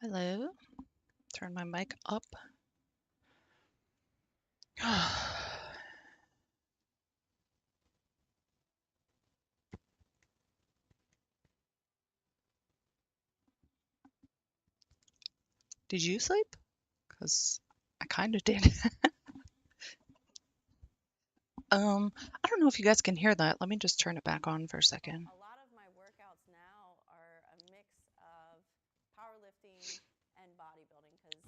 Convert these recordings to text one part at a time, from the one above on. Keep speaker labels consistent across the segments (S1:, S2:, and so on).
S1: Hello. Turn my mic up. Did you sleep? Because I kind of did. I don't know if you guys can hear that. Let me just turn it back on for a second.
S2: A lot of my workouts now are a mix of powerlifting and bodybuilding because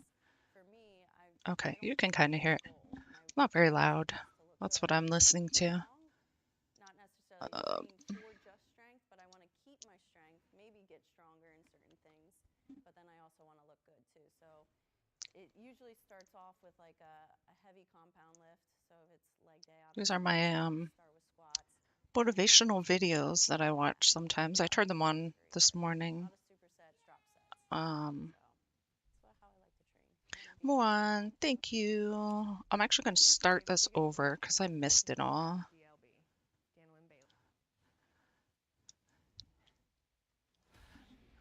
S2: for me, I
S1: Okay,
S2: don't
S1: you can
S2: set
S1: kind of
S2: a
S1: hear it.
S2: goal.
S1: Not very
S2: My
S1: loud.
S2: goal is to look
S1: That's what
S2: good
S1: I'm
S2: all
S1: listening
S2: week
S1: to.
S2: long, not necessarily
S1: Uh,
S2: training for just strength, but I want to keep my strength, maybe get stronger in certain things, but then I also want to look good too. So it usually starts off with like a heavy compound lift. So if it's leg day,
S1: these are
S2: obviously
S1: my
S2: start with squats, and then
S1: motivational videos that I watch sometimes. I turned them on
S2: very
S1: this
S2: good. A
S1: morning.
S2: lot of supersets, drop sets.
S1: Um,
S2: So that's how I like to train. I want to be
S1: Moan, thank you. I'm actually going to start this over because I missed it all.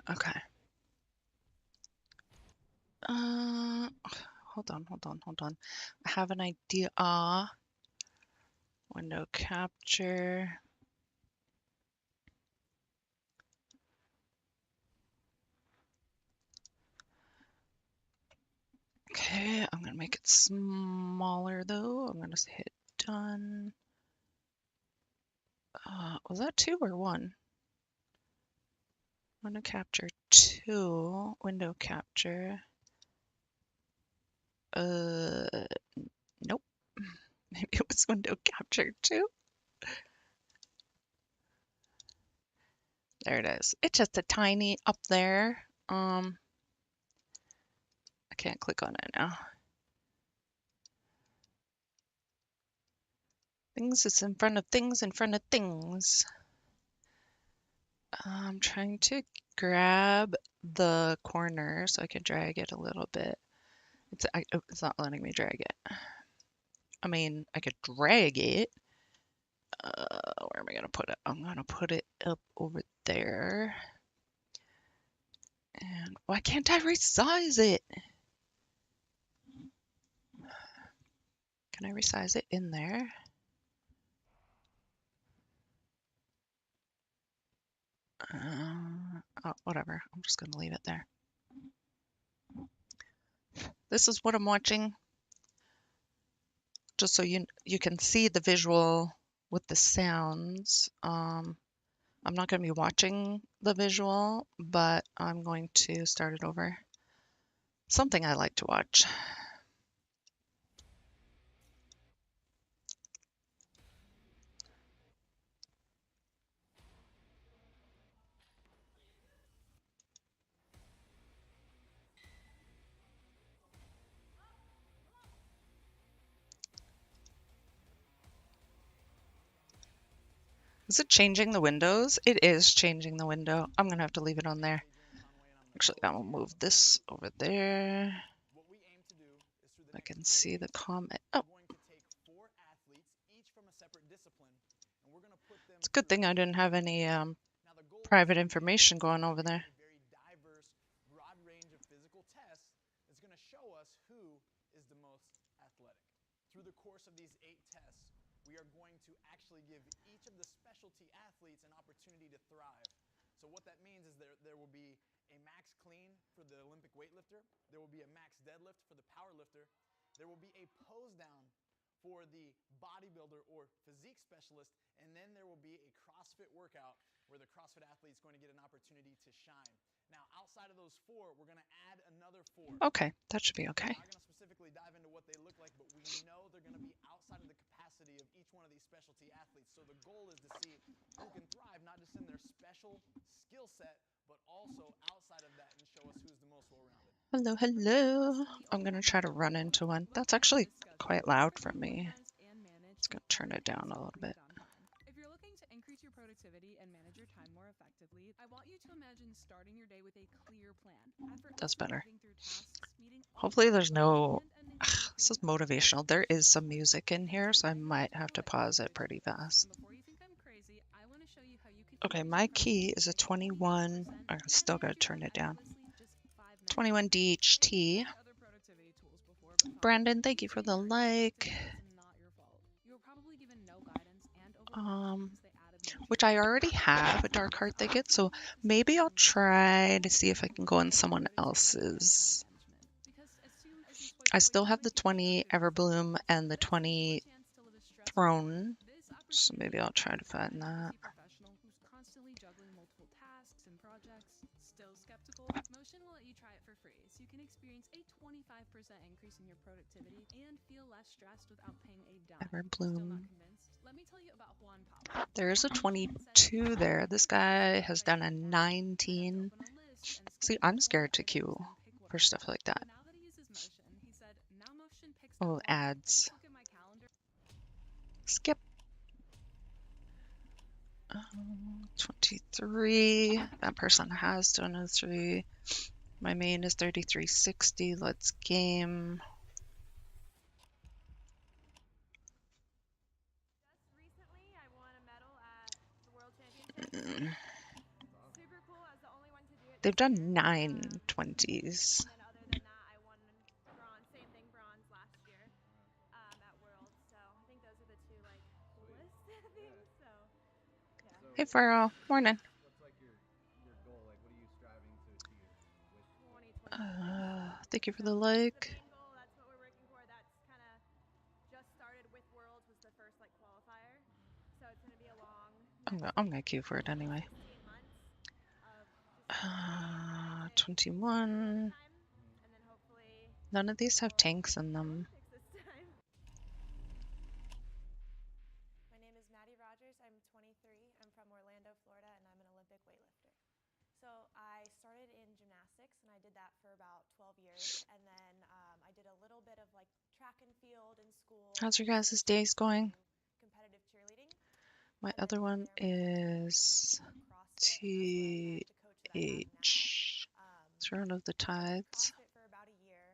S1: Okay. Hold on. I have an idea. Window capture. Okay, I'm gonna make it smaller though. I'm gonna hit done. Was that 2 or 1? Window capture 2. Window capture. Uh, nope. Maybe it was window capture 2. There it is. It's just a tiny up there. I can't click on it now. Things is in front of things in front of things. I'm trying to grab the corner so I can drag it a little bit. It's not letting me drag it. I mean, I could drag it. Where am I gonna put it? I'm gonna put it up over there. And why can't I resize it? Can I resize it in there? Oh, whatever. I'm just gonna leave it there. This is what I'm watching, just so you can see the visual with the sounds. I'm not going to be watching the visual, but I'm going to start it over. Something I like to watch. Is it changing the windows? It is changing the window. I'm going to have to leave it on there. Actually, I'm going to move this over there. I can see the comment. Oh, it's a good thing I didn't have any private information going over there. Okay, that should be okay. Hello, hello. I'm going to try to run into one. That's actually quite loud for me. Let's go turn it down a little bit.
S3: If you're looking to increase your productivity and manage your time more effectively, I want you to imagine starting your day with a clear plan.
S1: That's
S3: Effortlessly
S1: better.
S3: moving through tasks, meeting all
S1: Hopefully there's
S3: deadlines,
S1: no...
S3: and ending your day with
S1: This is
S3: peace.
S1: motivational. There is some music in here, so I might have to pause it pretty fast.
S3: Before you think I'm crazy, I want to show you how you can
S1: Okay,
S3: increase your
S1: my key
S3: productivity
S1: is a
S3: by
S1: 21.
S3: 20%
S1: I
S3: and
S1: still
S3: manage
S1: gotta
S3: your
S1: turn
S3: time
S1: it down.
S3: effortlessly in just 5
S1: 21 DHT.
S3: Other productivity tools before, but
S1: Brandon, thank you for the like.
S3: it's not your fault. You were probably given no guidance and because they added more
S1: Which I already have a dark heart thicket, so maybe I'll try to see if I can go in someone else's. I still have the 20 Everbloom and the 20 Throne, so maybe I'll try to find that.
S3: Professional who's constantly juggling multiple tasks and projects. Still skeptical? Motion will let you try it for free, so you can experience a 25% increase in your productivity and feel less stressed without paying a dime. Still not
S1: Everbloom.
S3: convinced? Let me tell you about Juan Pablo.
S1: There is a 22 there. This guy has done a 19. See, I'm scared to queue for stuff like that.
S3: Now that he uses Motion, he said, now Motion picks
S1: Oh,
S3: that one. I
S1: ads.
S3: just look at my calendar.
S1: Skip. 23. That person has done a 3. My main is 3360. Let's game.
S2: Just recently, I won a medal at the World Championships. Super cool. I was the only one to do it.
S1: They've done 9 20s.
S2: And then other than that, I won bronze. Same thing, bronze last year at Worlds. So I think those are the two like coolest things. So yeah.
S1: Hey, Farrell. Morning.
S4: What's like your goal? Like, what are you striving to achieve with
S2: 2020.
S1: Thank you for the
S2: That's
S1: like.
S2: the main goal. That's what we're working for. That's kind of just started with Worlds was the first like qualifier. So it's going to be a long.
S1: I'm gonna queue for it anyway.
S2: 16 months of just
S1: 21.
S2: time, and then hopefully
S1: None of these have tanks in them.
S2: Olympics this time. My name is Maddie Rogers. I'm 23. I'm from Orlando, Florida, and I'm an Olympic weightlifter. So I started in gymnastics, and I did that for about 12 years. And then I did a little bit of like track and field in school.
S1: How's your guys' days going?
S2: Competitive cheerleading.
S1: My other one is TH, Throne of the Tides.
S2: For about a year,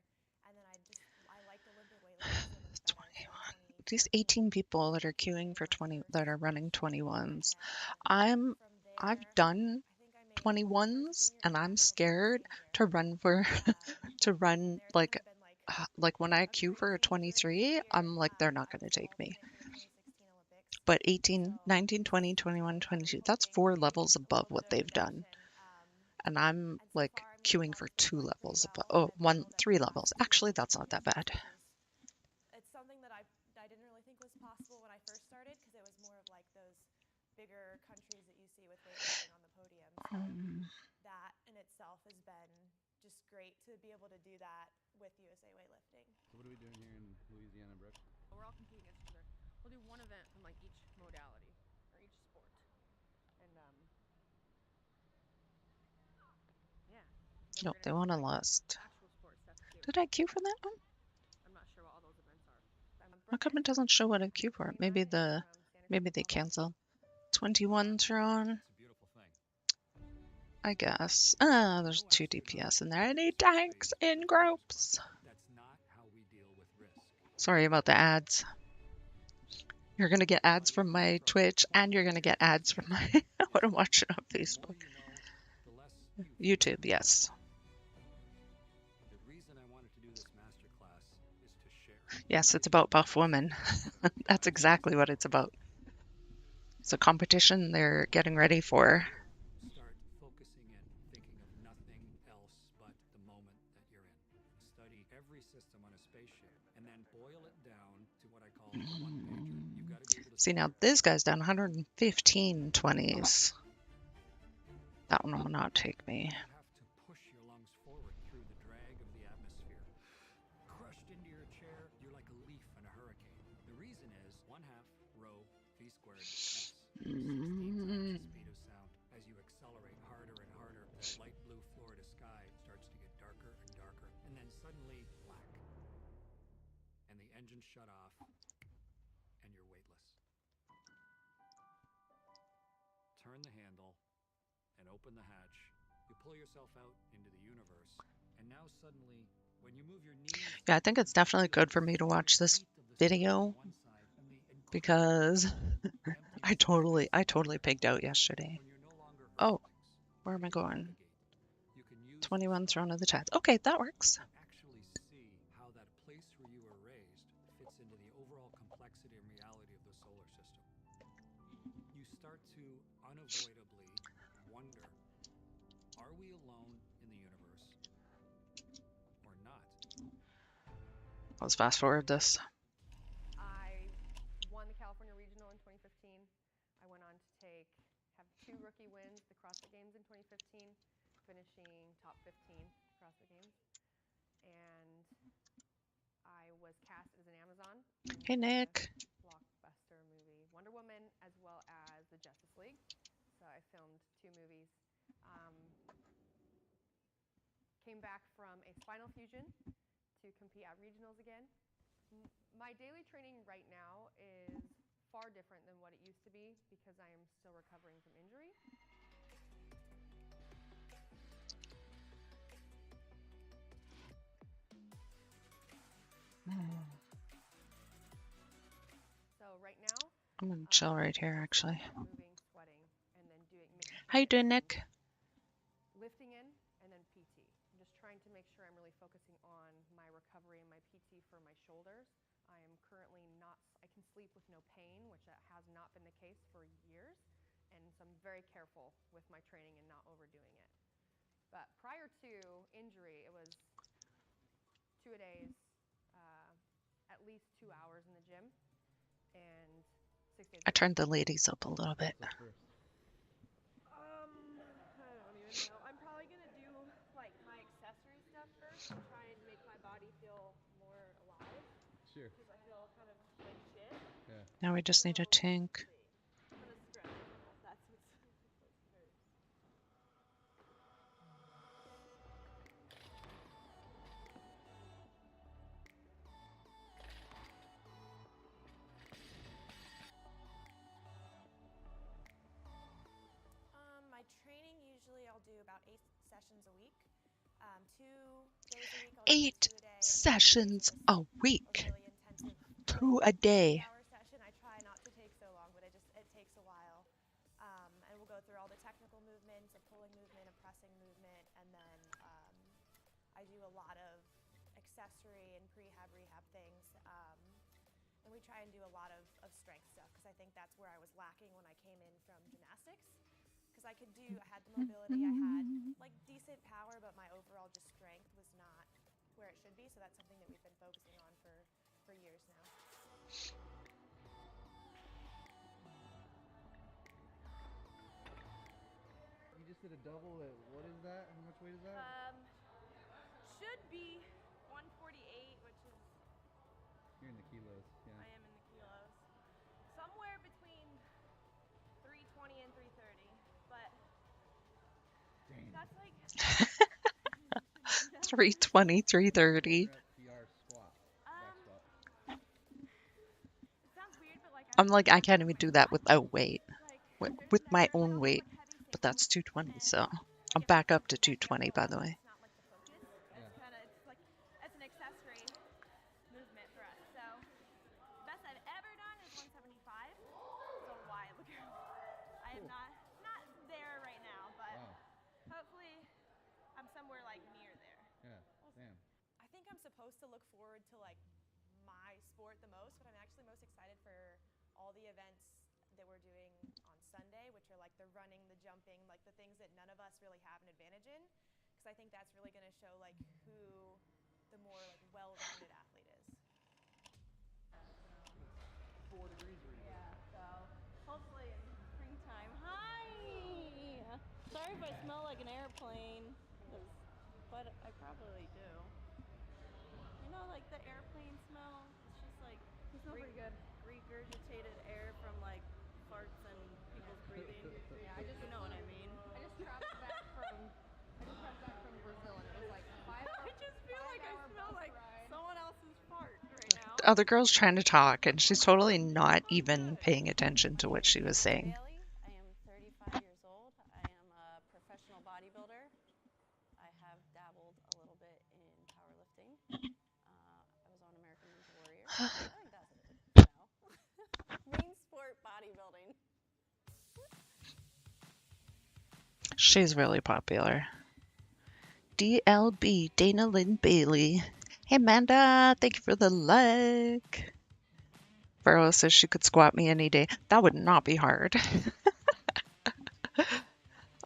S2: and then I liked Olympic weightlifting so much better.
S1: 21. These 18 people that are queuing for 20 that are running 21s. I've done 21s and I'm scared to run for to run like when I queue for a 23, I'm like they're not going to take me. But 18, 19, 20, 21, 22, that's 4 levels above what they've done. And I'm like queuing for 2 levels above. Oh, 3 levels. Actually, that's not that bad.
S2: It's something that I didn't really think was possible when I first started because it was more of like those bigger countries that you see with weightlifting on the podium. So that in itself has been just great to be able to do that with USA Weightlifting.
S4: So what are we doing here in Louisiana, Brooke?
S5: We're all competing against each other. We'll do one event from like each modality or each sport. And yeah.
S1: Nope, they want to last.
S5: Actual sport stuff too.
S1: Did I queue for that one?
S5: I'm not sure what all those events are.
S1: How come it doesn't show what I queue for? Maybe they cancel. 21's are on.
S4: It's a beautiful thing.
S1: I guess. There's 2 DPS in there. I need tanks in groups.
S4: That's not how we deal with risk.
S1: Sorry about the ads. You're gonna get ads from my Twitch, and you're gonna get ads from my what I'm watching on Facebook.
S4: The less you
S1: YouTube, yes.
S4: The reason I wanted to do this master class is to share.
S1: Yes, it's about buff women. That's exactly what it's about. It's a competition they're getting ready for.
S4: Start focusing in, thinking of nothing else but the moment that you're in. Study every system on a spaceship and then boil it down to what I call a one-pager. You've got to be able to
S1: See, now this guy's done 115 20s. That one will not take me.
S4: You have to push your lungs forward through the drag of the atmosphere. Crushed into your chair, you're like a leaf in a hurricane. The reason is 1/2 rho v squared s. 16 times the speed of sound. As you accelerate harder and harder, that light blue Florida sky starts to get darker and darker, and then suddenly black. And the engine shut off, and you're weightless. Turn the handle and open the hatch. You pull yourself out into the universe, and now suddenly, when you move your knees,
S1: Yeah, I think it's definitely good for me to watch this video because I totally pigged out yesterday. Oh, where am I going? 21 thrown of the chest. Okay, that works.
S4: Actually see how that place where you were raised fits into the overall complexity and reality of the solar system. You start to unavoidably wonder, are we alone in the universe or not?
S1: Let's fast forward this.
S5: I won the California Regional in 2015. I went on to have 2 rookie wins, the CrossFit Games in 2015, finishing top 15 CrossFit Games. And I was cast as an Amazon
S1: Hey,
S5: in the
S1: Nick.
S5: blockbuster movie Wonder Woman, as well as the Justice League. So I filmed 2 movies. Came back from a spinal fusion to compete at regionals again. My daily training right now is far different than what it used to be because I am still recovering from injury. So right now,
S1: I'm gonna chill right here, actually.
S5: moving, sweating, and then making
S1: How you doing,
S5: focus,
S1: Nick?
S5: lifting in, and then PT. I'm just trying to make sure I'm really focusing on my recovery and my PT for my shoulders. I am currently not, I can sleep with no pain, which has not been the case for years. And so I'm very careful with my training and not overdoing it. But prior to injury, it was 2 days, at least 2 hours in the gym, and 6 days.
S1: I turned the ladies up a little bit.
S5: I don't even know. I'm probably gonna do like my accessory stuff first and try and make my body feel more alive.
S6: Sure.
S5: Because I feel kind of like shit.
S6: Yeah.
S1: Now we just need a tank.
S5: I'm gonna stretch a little. That's what's hurts.
S2: My training, usually I'll do about 8 sessions a week. 2 days a week I'll do
S1: 8
S2: 2 a day, and then 2 days
S1: sessions
S2: is
S1: a week.
S2: really intensive
S1: 2 a day.
S2: 3-hour session. I try not to take so long, but it takes a while. And we'll go through all the technical movements, a pulling movement, a pressing movement, and then I do a lot of accessory and rehab things. And we try and do a lot of strength stuff because I think that's where I was lacking when I came in from gymnastics. Because I had the mobility, I had like decent power, but my overall just strength was not where it should be. So that's something that we've been focusing on for years now.
S6: You just did a double at, what is that? How much weight is that?
S2: Should be 148, which is
S6: You're in the kilos, yeah.
S2: I am in the kilos. Somewhere between 320 and 330, but
S6: Dang.
S2: that's like
S1: 320, 330.
S6: PR squat. Back squat.
S2: it sounds weird, but like
S1: I'm like, I can't even do that without weight.
S2: like
S1: With my
S2: I
S1: own
S2: also
S1: weight.
S2: put heavy
S1: But
S2: things
S1: that's 220,
S2: and
S1: so
S2: like
S1: I'm
S2: if I
S1: back up to
S2: put that
S1: 220,
S2: double
S1: by the
S2: up,
S1: way.
S2: it's not like the focus.
S6: Yeah.
S2: It's like it's an accessory movement for us. So the best I've ever done is 175. It's a while ago. I am not there right now, but
S6: Wow.
S2: hopefully I'm somewhere like near there.
S6: Yeah. Damn.
S2: I think I'm supposed to look forward to like my sport the most, but I'm actually most excited for all the events that we're doing on Sunday, which are like the running, the jumping, like the things that none of us really have an advantage in, because I think that's really going to show like who the more like well-rounded athlete is.
S6: 4 degrees where you
S2: Yeah, so hopefully in springtime. Hi! Sorry if I smell like an airplane, but I probably do. You know, like the airplane smell? It's just like
S5: pretty good.
S2: regurgitated air from like farts and people's breathing.
S5: Yeah,
S2: You know what I mean?
S5: I just traveled back from Brazil, and it was like 5 hours.
S2: I just feel like I smell like someone else's fart right now.
S1: The other girl's trying to talk, and she's totally not even paying attention to what she was saying.
S2: Bailey. I am 35 years old. I am a professional bodybuilder. I have dabbled a little bit in powerlifting. I was on American Ninja Warrior. I think that's it. Main sport bodybuilding.
S1: She's really popular. DLB, Dana Lynn Bailey. Hey, Amanda, thank you for the like. Farrell says she could squat me any day. That would not be hard.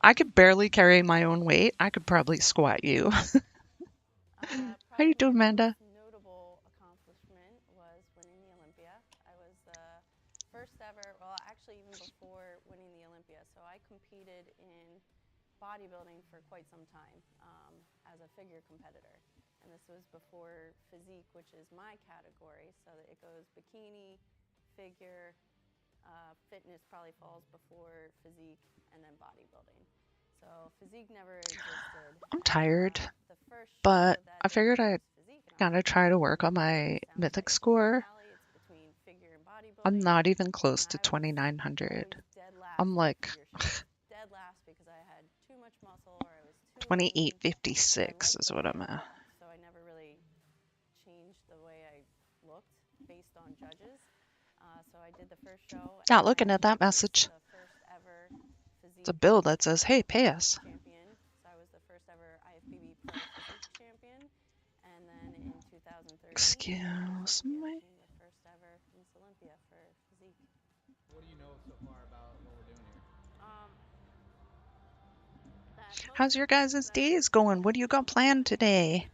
S1: I could barely carry my own weight. I could probably squat you. How you doing, Amanda?
S2: Most notable accomplishment was winning the Olympia. I was the first ever, well, actually even before winning the Olympia. So I competed in bodybuilding for quite some time as a figure competitor. And this was before physique, which is my category. So that it goes bikini, figure, fitness probably falls before physique, and then bodybuilding. So physique never existed.
S1: I'm tired,
S2: The first show
S1: but
S2: that
S1: I figured
S2: debuted
S1: I'd
S2: was physique, and I was
S1: gotta
S2: like,
S1: try to work on
S2: "Ooh,
S1: my
S2: sounds
S1: mythic
S2: like
S1: score.
S2: Allie, it's between figure and
S1: I'm
S2: bodybuilding."
S1: not even
S2: And
S1: close to
S2: I was
S1: 2,900.
S2: always dead last
S1: I'm
S2: in
S1: like
S2: figure shows. Dead last because I had too much muscle or I was too lean. I
S1: 2856
S2: liked
S1: is
S2: the
S1: what
S2: way
S1: I'm
S2: I
S1: at.
S2: looked, so I never really changed the way I looked based on judges. So I did the first show.
S1: Yeah,
S2: And
S1: looking
S2: I
S1: at that
S2: was
S1: message.
S2: the first ever
S1: It's a
S2: physique
S1: bill that says, hey, pay us.
S2: champion. So I was the first ever IFBB Pro Physique champion. And then in 2013,
S1: Excuse
S2: Miss Olympia
S1: me.
S2: became the first ever Miss Olympia for physique.
S6: What do you know so far about what we're doing here?
S2: That
S1: How's your guys' days going? What do you got planned today?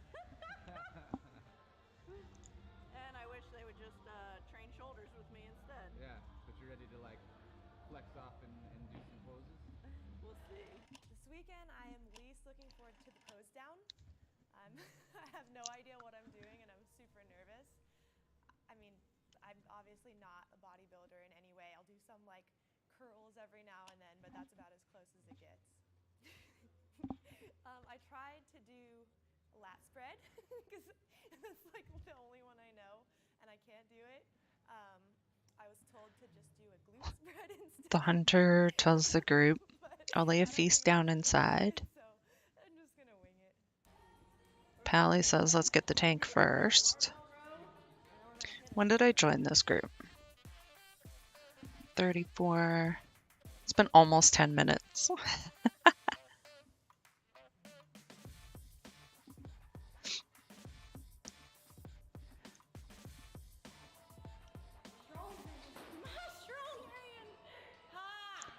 S2: And I wish they would just train shoulders with me instead.
S6: Yeah, but you're ready to like flex off and do some poses?
S2: We'll see.
S7: This weekend, I am least looking forward to the pose down. I have no idea what I'm doing, and I'm super nervous. I mean, I'm obviously not a bodybuilder in any way. I'll do some like curls every now and then, but that's about as close as it gets. I tried to do a lat spread because that's like the only one I know, and I can't do it. I was told to just do a glute spread instead.
S1: The hunter tells the group,
S7: But
S1: I'll lay
S7: I
S1: a
S7: don't
S1: feast
S7: think
S1: down
S7: I'm gonna do
S1: inside.
S7: it, so I'm just gonna wing it.
S1: Pally says, let's get the tank first. When did I join this group? 34. It's been almost 10 minutes.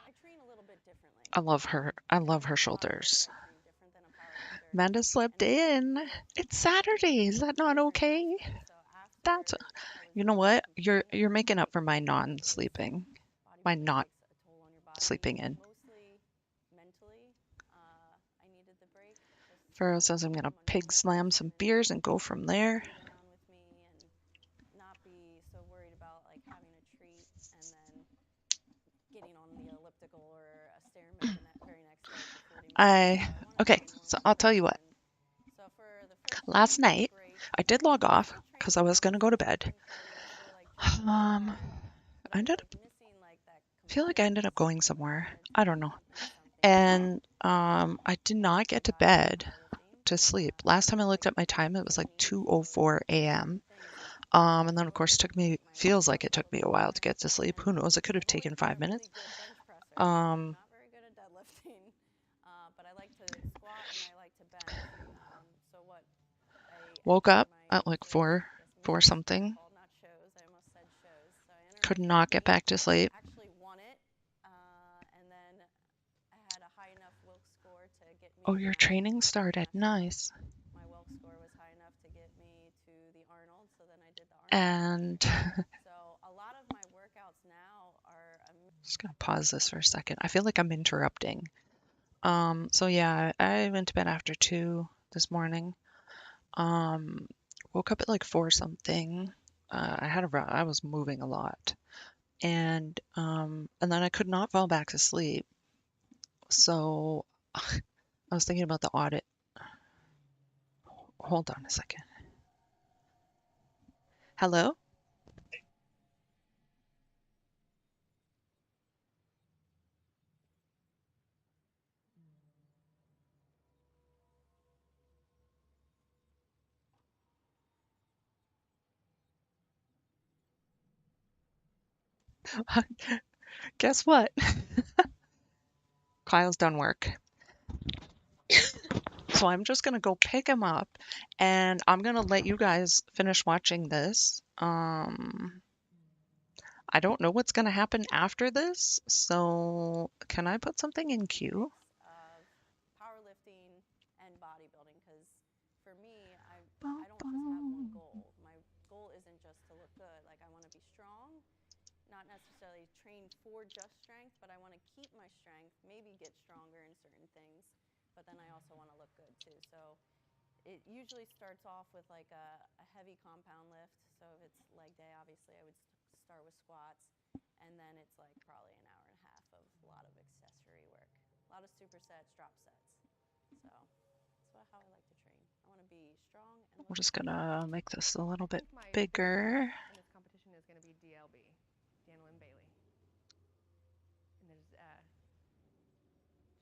S2: I train a little bit differently.
S1: I love her. I love her shoulders.
S2: I train different than a powerlifter.
S1: Amanda slept in. It's Saturday. Is that not okay?
S2: So after
S1: That's,
S2: I was
S1: you know
S2: done
S1: what?
S2: competing
S1: You're
S2: in
S1: making up for my non-sleeping, my
S2: bodybuilding
S1: not
S2: takes a toll on your body,
S1: sleeping in.
S2: mostly mentally. I needed the break. Just
S1: Pharaoh says I'm gonna pig slam some beers and go from there.
S2: sit around with me and not be so worried about like having a treat and then getting on the elliptical or a stairmaster that very next day for 40 minutes. So I wanted
S1: Okay,
S2: to
S1: so I'll tell you what.
S2: so for the first
S1: Last night,
S2: break,
S1: I did log off
S2: train
S1: because I was gonna go to bed. I ended up, feel like I ended up going somewhere. I don't know. And I did not get to bed to sleep. Last time I looked at my time, it was like 2:04 a.m. And then of course feels like it took me a while to get to sleep. Who knows? It could have taken 5 minutes.
S2: Not very good at deadlifting, but I like to squat and I like to bench. So what?
S1: Woke up at like 4 something.
S2: Not shows. I almost said shows. So I entered
S1: Could
S2: my
S1: not get
S2: PT,
S1: back to sleep.
S2: actually won it, and then I had a high enough Wilks score to get me.
S1: Oh, your training started. Nice.
S2: My Wilks score was high enough to get me to the Arnold, so then I did the Arnold.
S1: And
S2: So a lot of my workouts now are.
S1: just gonna pause this for a second. I feel like I'm interrupting. So yeah, I went to bed after 2 this morning. Woke up at like 4 something. I was moving a lot. And then I could not fall back to sleep. So I was thinking about the audit. Hold on a second. Hello? Guess what? Kyle's done work. So I'm just gonna go pick him up and I'm gonna let you guys finish watching this. I don't know what's gonna happen after this, so can I put something in queue?
S2: Of powerlifting and bodybuilding, because for me, I don't just have one goal. My goal isn't just to look good. Like, I want to be strong, not necessarily train for just strength, but I want to keep my strength, maybe get stronger in certain things, but then I also want to look good too. So it usually starts off with like a heavy compound lift. So if it's leg day, obviously I would start with squats, and then it's like probably an hour and a half of a lot of accessory work, a lot of supersets, drop sets. So that's how I like to train. I want to be strong and
S1: We're
S2: look
S1: just
S2: good.
S1: gonna make this a little
S5: I
S1: bit
S5: think my biggest
S1: bigger.
S5: threat in this competition is going to be DLB, Daniel and Bailey. And there's,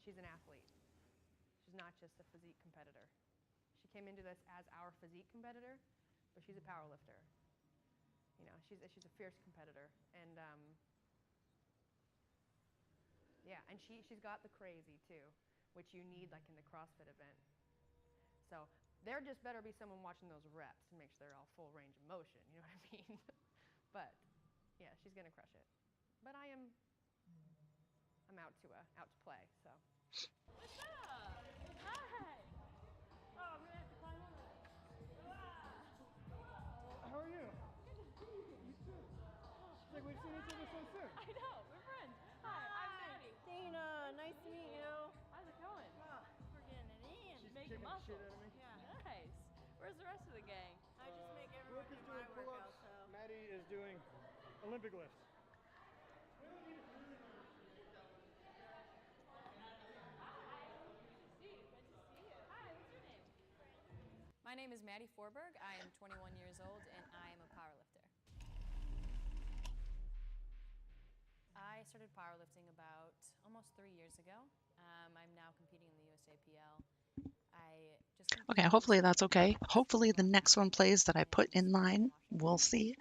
S5: she's an athlete. She's not just a physique competitor. She came into this as our physique competitor, but she's a power lifter. You know, she's a fierce competitor, and yeah, and she's got the crazy too, which you need like in the CrossFit event. So there just better be someone watching those reps and make sure they're all full range of motion. You know what I mean? But yeah, she's gonna crush it. But I'm out to play. So.
S2: What's up? Hi. Oh man, climb over.
S6: How are you? You too. It's like we've seen each other so soon.
S2: I know, we're friends. Hi, I'm Maddie. Dana, nice to meet you. How's it going? We're getting it in.
S6: She's
S2: Making
S6: kicking the
S2: muscle.
S6: shit out of me.
S2: Yeah. Nice. Where's the rest of the gang? I just make everyone
S6: Brooke
S2: do
S6: is
S2: my
S6: doing
S2: workout,
S6: pull-ups.
S2: so.
S6: Maddie is doing Olympic lifts.
S8: My name is Maddie Forberg. I am 21 years old and I am a powerlifter. I started powerlifting about almost 3 years ago. I'm now competing in the USAPL. I just
S1: Okay,
S8: completed
S1: hopefully
S8: recently
S1: that's okay.
S8: my
S1: Hopefully the
S8: Olympic
S1: next one plays that I put in line.
S8: Washington,
S1: We'll see.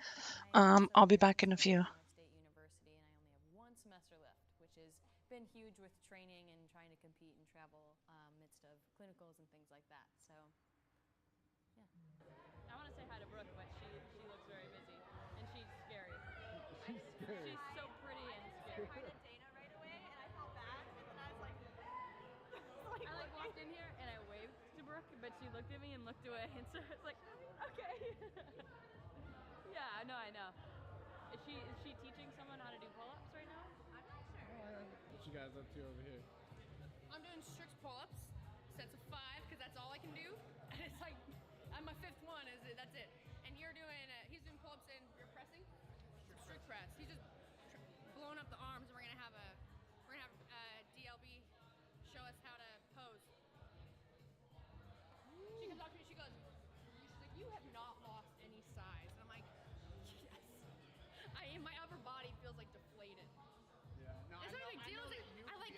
S8: I am also
S1: I'll be
S8: very
S1: back in a
S8: close to
S1: few.
S8: Illinois State University, and I only have one semester left, which has been huge with training and trying to compete and travel midst of clinicals and things like that. So, yeah.
S2: I want to say hi to Brooke, but she looks very busy, and she's scary.
S6: She's scary.
S2: She's so pretty and scary.
S7: I to Dana right away, and I felt bad, but then I was like,
S2: I like walked in here and I waved to Brooke, but she looked at me and looked away, and so I was like, okay. Yeah, I know. Is she teaching someone how to do pull-ups right now?
S7: I'm not sure.
S6: What you guys up to over here?
S9: I'm doing strict pull-ups, sets of 5, because that's all I can do. And it's like, on my 5th one, that's it. And you're doing, he's doing pull-ups and you're pressing? Strict press. He's just blowing up the arms, and we're gonna have DLB show us how to pose. She comes up to me, she's like, you have not lost any size. And I'm like, yes. My upper body feels like deflated.
S6: Yeah. No,
S9: It's not a big deal. I like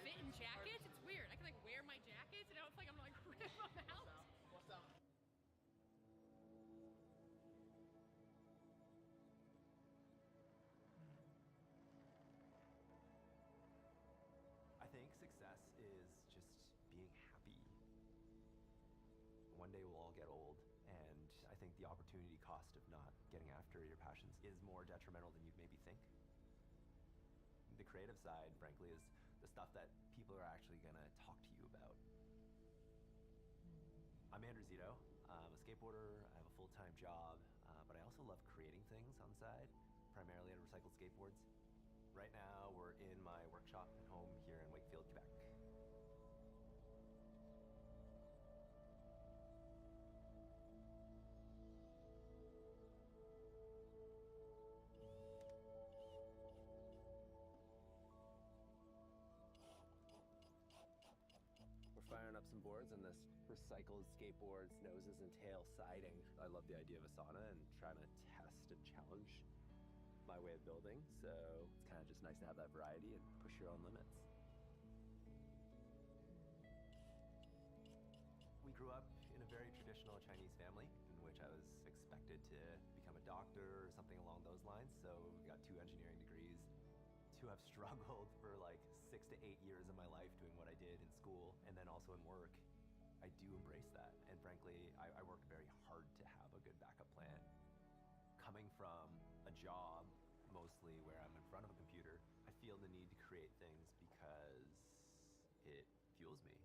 S9: fit in jackets. It's weird. I can like wear my jackets and I don't feel like I'm like rip them out.
S6: What's up?
S10: I think success is just being happy. One day we'll all get old, and I think the opportunity cost of not getting after your passions is more detrimental than you'd maybe think. The creative side, frankly, is the stuff that people are actually going to talk to you about. I'm Andrew Zito. I'm a skateboarder. I have a full-time job, but I also love creating things on the side, primarily out of recycled skateboards. Right now, we're in my workshop at home here in Wakefield, Quebec. We're firing up some boards on this recycled skateboards, noses and tail siding. I love the idea of a sauna and trying to test and challenge my way of building, so it's kind of just nice to have that variety and push your own limits. We grew up in a very traditional Chinese family in which I was expected to become a doctor or something along those lines, so we got 2 engineering degrees. To have struggled for like 6 to 8 years of my life doing what I did in school and then also in work, I I do embrace that. And frankly, I work very hard to have a good backup plan. Coming from a job mostly where I'm in front of a computer, I feel the need to create things because it fuels me.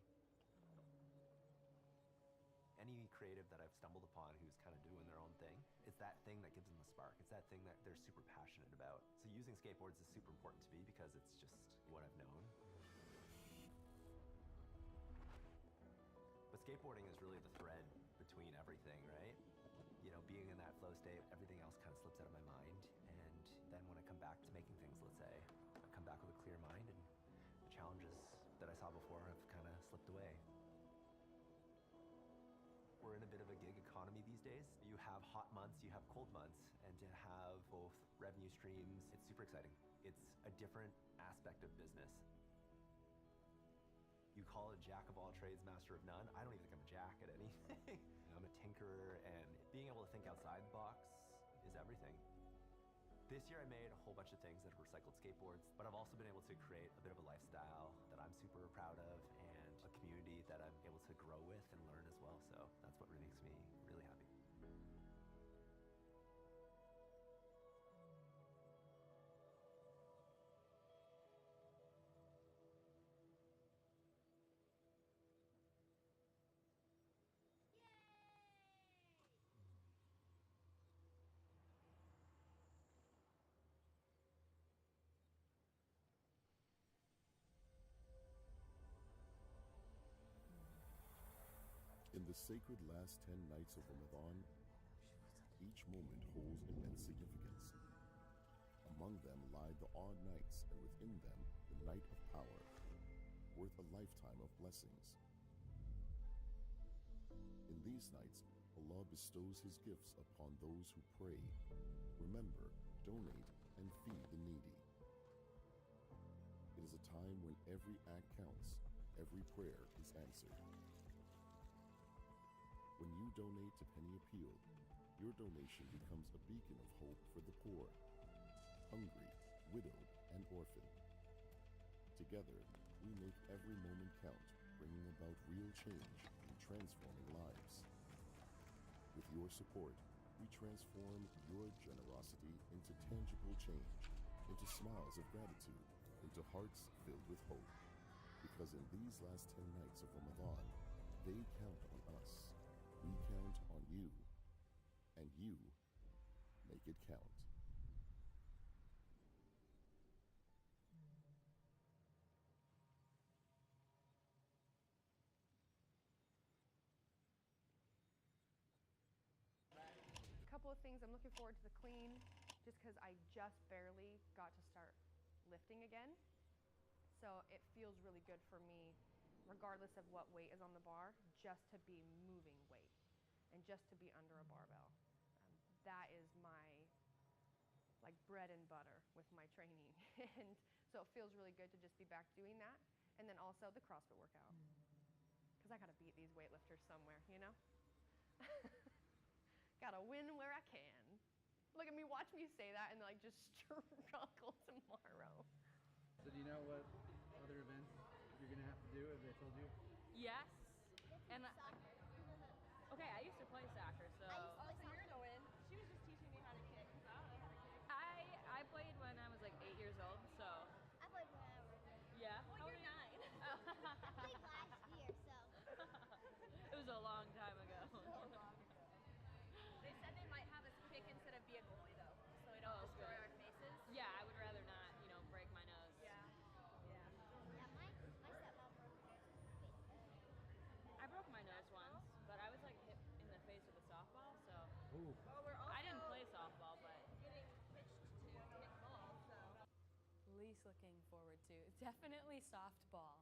S10: Any creative that I've stumbled upon who's kind of doing their own thing, it's that thing that gives them the spark. It's that thing that they're super passionate about. So using skateboards is super important to me because it's just what I've known. But skateboarding is really the thread between everything, right? You know, being in that flow state, everything else kind of slips out of my mind. And then when I come back to making things, let's say, I come back with a clear mind and the challenges that I saw before have kind of slipped away. We're in a bit of a gig economy these days. You have hot months, you have cold months, and to have both revenue streams, it's super exciting. It's a different aspect of business. You call it jack of all trades, master of none. I don't even think I'm a jack at anything. I'm a tinkerer, and being able to think outside the box is everything. This year I made a whole bunch of things that are recycled skateboards, but I've also been able to create a bit of a lifestyle that I'm super proud of and a community that I'm able to grow with and learn as well. So that's what really makes me really happy.
S11: In the sacred last 10 nights of Ramadan, each moment holds immense significance. Among them lie the odd nights, and within them, the night of power, worth a lifetime of blessings. In these nights, Allah bestows His gifts upon those who pray, remember, donate, and feed the needy. It is a time when every act counts, every prayer is answered. When you donate to Penny Appeal, your donation becomes a beacon of hope for the poor, hungry, widowed, and orphan. Together, we make every moment count, bringing about real change and transforming lives. With your support, we transform your generosity into tangible change, into smiles of gratitude, into hearts filled with hope. Because in these last 10 nights of Ramadan, they count on us. We count on you, and you make it count.
S5: A couple of things. I'm looking forward to the clean, just because I just barely got to start lifting again. So it feels really good for me, regardless of what weight is on the bar, just to be moving weight and just to be under a barbell. That is my like bread and butter with my training. And so it feels really good to just be back doing that. And then also the CrossFit workout, because I gotta beat these weightlifters somewhere, you know? Gotta win where I can. Look at me, watch me say that and like just struggle tomorrow.
S6: So do you know what other events you're gonna have to do? Have they told you?
S8: Yes. And okay, I used to play soccer, so
S2: Oh, so you're gonna win. She was just teaching me how to kick, because I don't know how to kick.
S8: I played when I was like 8 years old, so
S12: I played when I was
S8: yeah.
S2: Well, you're 9.
S8: Oh.
S12: I played last year, so.
S8: It was a long time ago.
S2: They said they might have us kick instead of be a goalie, though, so we don't destroy
S8: good.
S2: our faces.
S8: Yeah, I would rather not, break my nose.
S2: Yeah.
S12: Yeah, my stepmom broke her nose.
S8: I broke my nose once, but I was like hit in the face with a softball, so
S6: Ooh.
S2: Well, we're also
S8: I didn't play softball, but
S2: getting pitched to hit balls, so.
S8: least looking forward to definitely softball.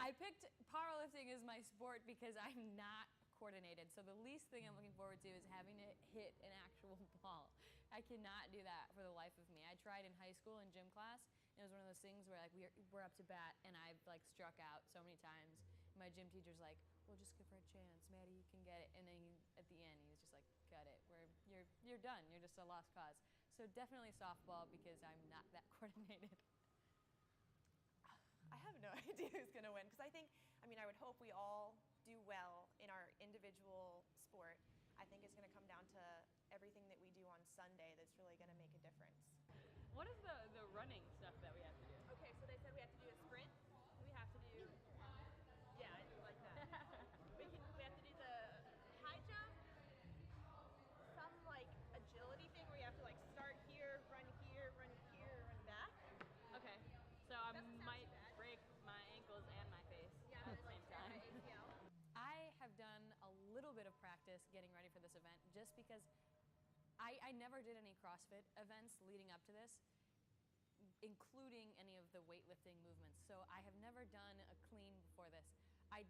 S8: I picked powerlifting as my sport because I'm not coordinated. So the least thing I'm looking forward to is having to hit an actual ball. I cannot do that for the life of me. I tried in high school in gym class, and it was one of those things where like we're up to bat, and I've like struck out so many times. My gym teacher's like, "Well, just give her a chance, Maddie. You can get it." And then at the end, he was just like, "Cut it. You're done. You're just a lost cause." So definitely softball because I'm not that coordinated.
S7: I have no idea who's going to win, because I I mean, I would hope we all do well in our individual sport. I think it's going to come down to everything that we do on Sunday that's really going to make a difference.
S13: What is the running stuff that we have to do?
S14: Okay, so they said we have to do a sprint. We have to do, yeah, I do like that. we have to do the high jump, some like agility thing where you have to like start here, run back.
S13: Okay, so I might break my ankles and my face at the same time.
S8: I have done a little bit of practice getting ready for this event just because I never did any CrossFit events leading up to this, including any of the weightlifting movements. So I have never done a clean before this. I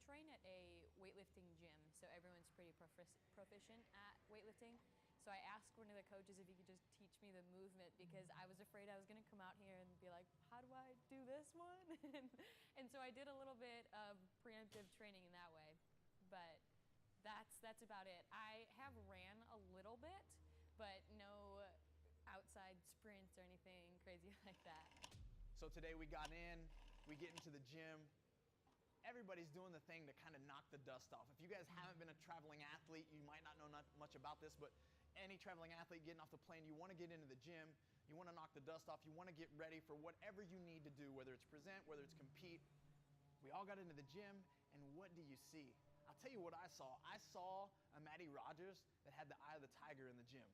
S8: train at a weightlifting gym, so everyone's pretty proficient at weightlifting. So I asked one of the coaches if he could just teach me the movement because I was afraid I was going to come out here and be like, how do I do this one? and so I did a little bit of preemptive training in that way. But that's about it. I have ran a little bit, but no outside sprints or anything crazy like that.
S15: So today we got in, we get into the gym. Everybody's doing the thing to kind of knock the dust off. If you guys haven't been a traveling athlete, you might not know much about this, but any traveling athlete getting off the plane, you want to get into the gym, you want to knock the dust off, you want to get ready for whatever you need to do, whether it's present, whether it's compete. We all got into the gym, and what do you see? I'll tell you what I saw. I saw a Maddie Rogers that had the eye of the tiger in the gym,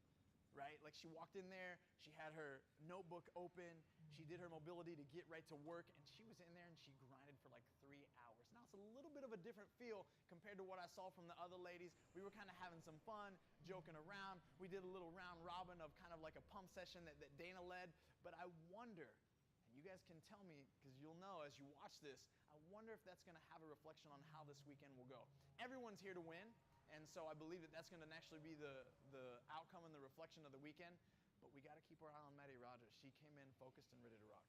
S15: right? Like she walked in there, she had her notebook open, she did her mobility to get right to work, and she was in there and she grinded for like 3 hours. Now it's a little bit of a different feel compared to what I saw from the other ladies. We were kind of having some fun, joking around. We did a little round robin of kind of like a pump session that Dana led, but I wonder, and you guys can tell me because you'll know as you watch this, I wonder if that's going to have a reflection on how this weekend will go. Everyone's here to win, and so I believe that that's going to naturally be the outcome and the reflection of the weekend, but we got to keep our eye on Maddie Rogers. She came in focused and ready to rock.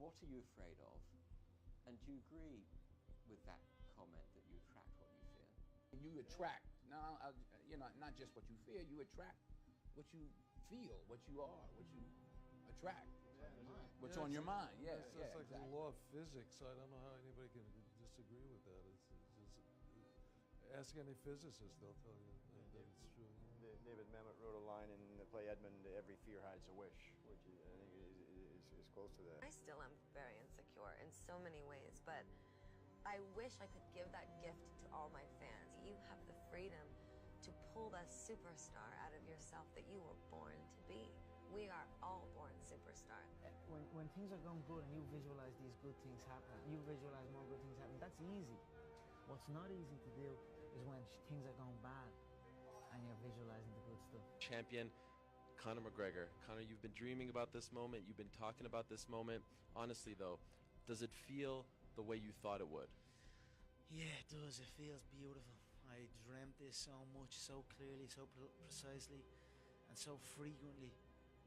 S16: What are you afraid of? And do you agree with that comment that you attract what you fear?
S17: You attract, not just what you fear, you attract what you feel, what you are, what you attract. What's on your mind,
S18: It's like
S17: exactly.
S18: the law of physics. I don't know how anybody can disagree with that. It's just, ask any physicist, they'll tell you that it's true.
S19: David Mamet wrote a line in the play Edmund, every fear hides a wish, which I think is close to that.
S20: I still am very insecure in so many ways, but I wish I could give that gift to all my fans. You have the freedom to pull that superstar out of yourself that you were born to be. We are all born superstars.
S21: When things are going good and you visualize these good things happen, you visualize more good things happen, that's easy. What's not easy to do is when things are going bad and you're visualizing the good stuff.
S22: Champion Conor McGregor. Conor, you've been dreaming about this moment. You've been talking about this moment. Honestly, though, does it feel the way you thought it would?
S21: Yeah, it does. It feels beautiful. I dreamt this so much, so clearly, so precisely, and so frequently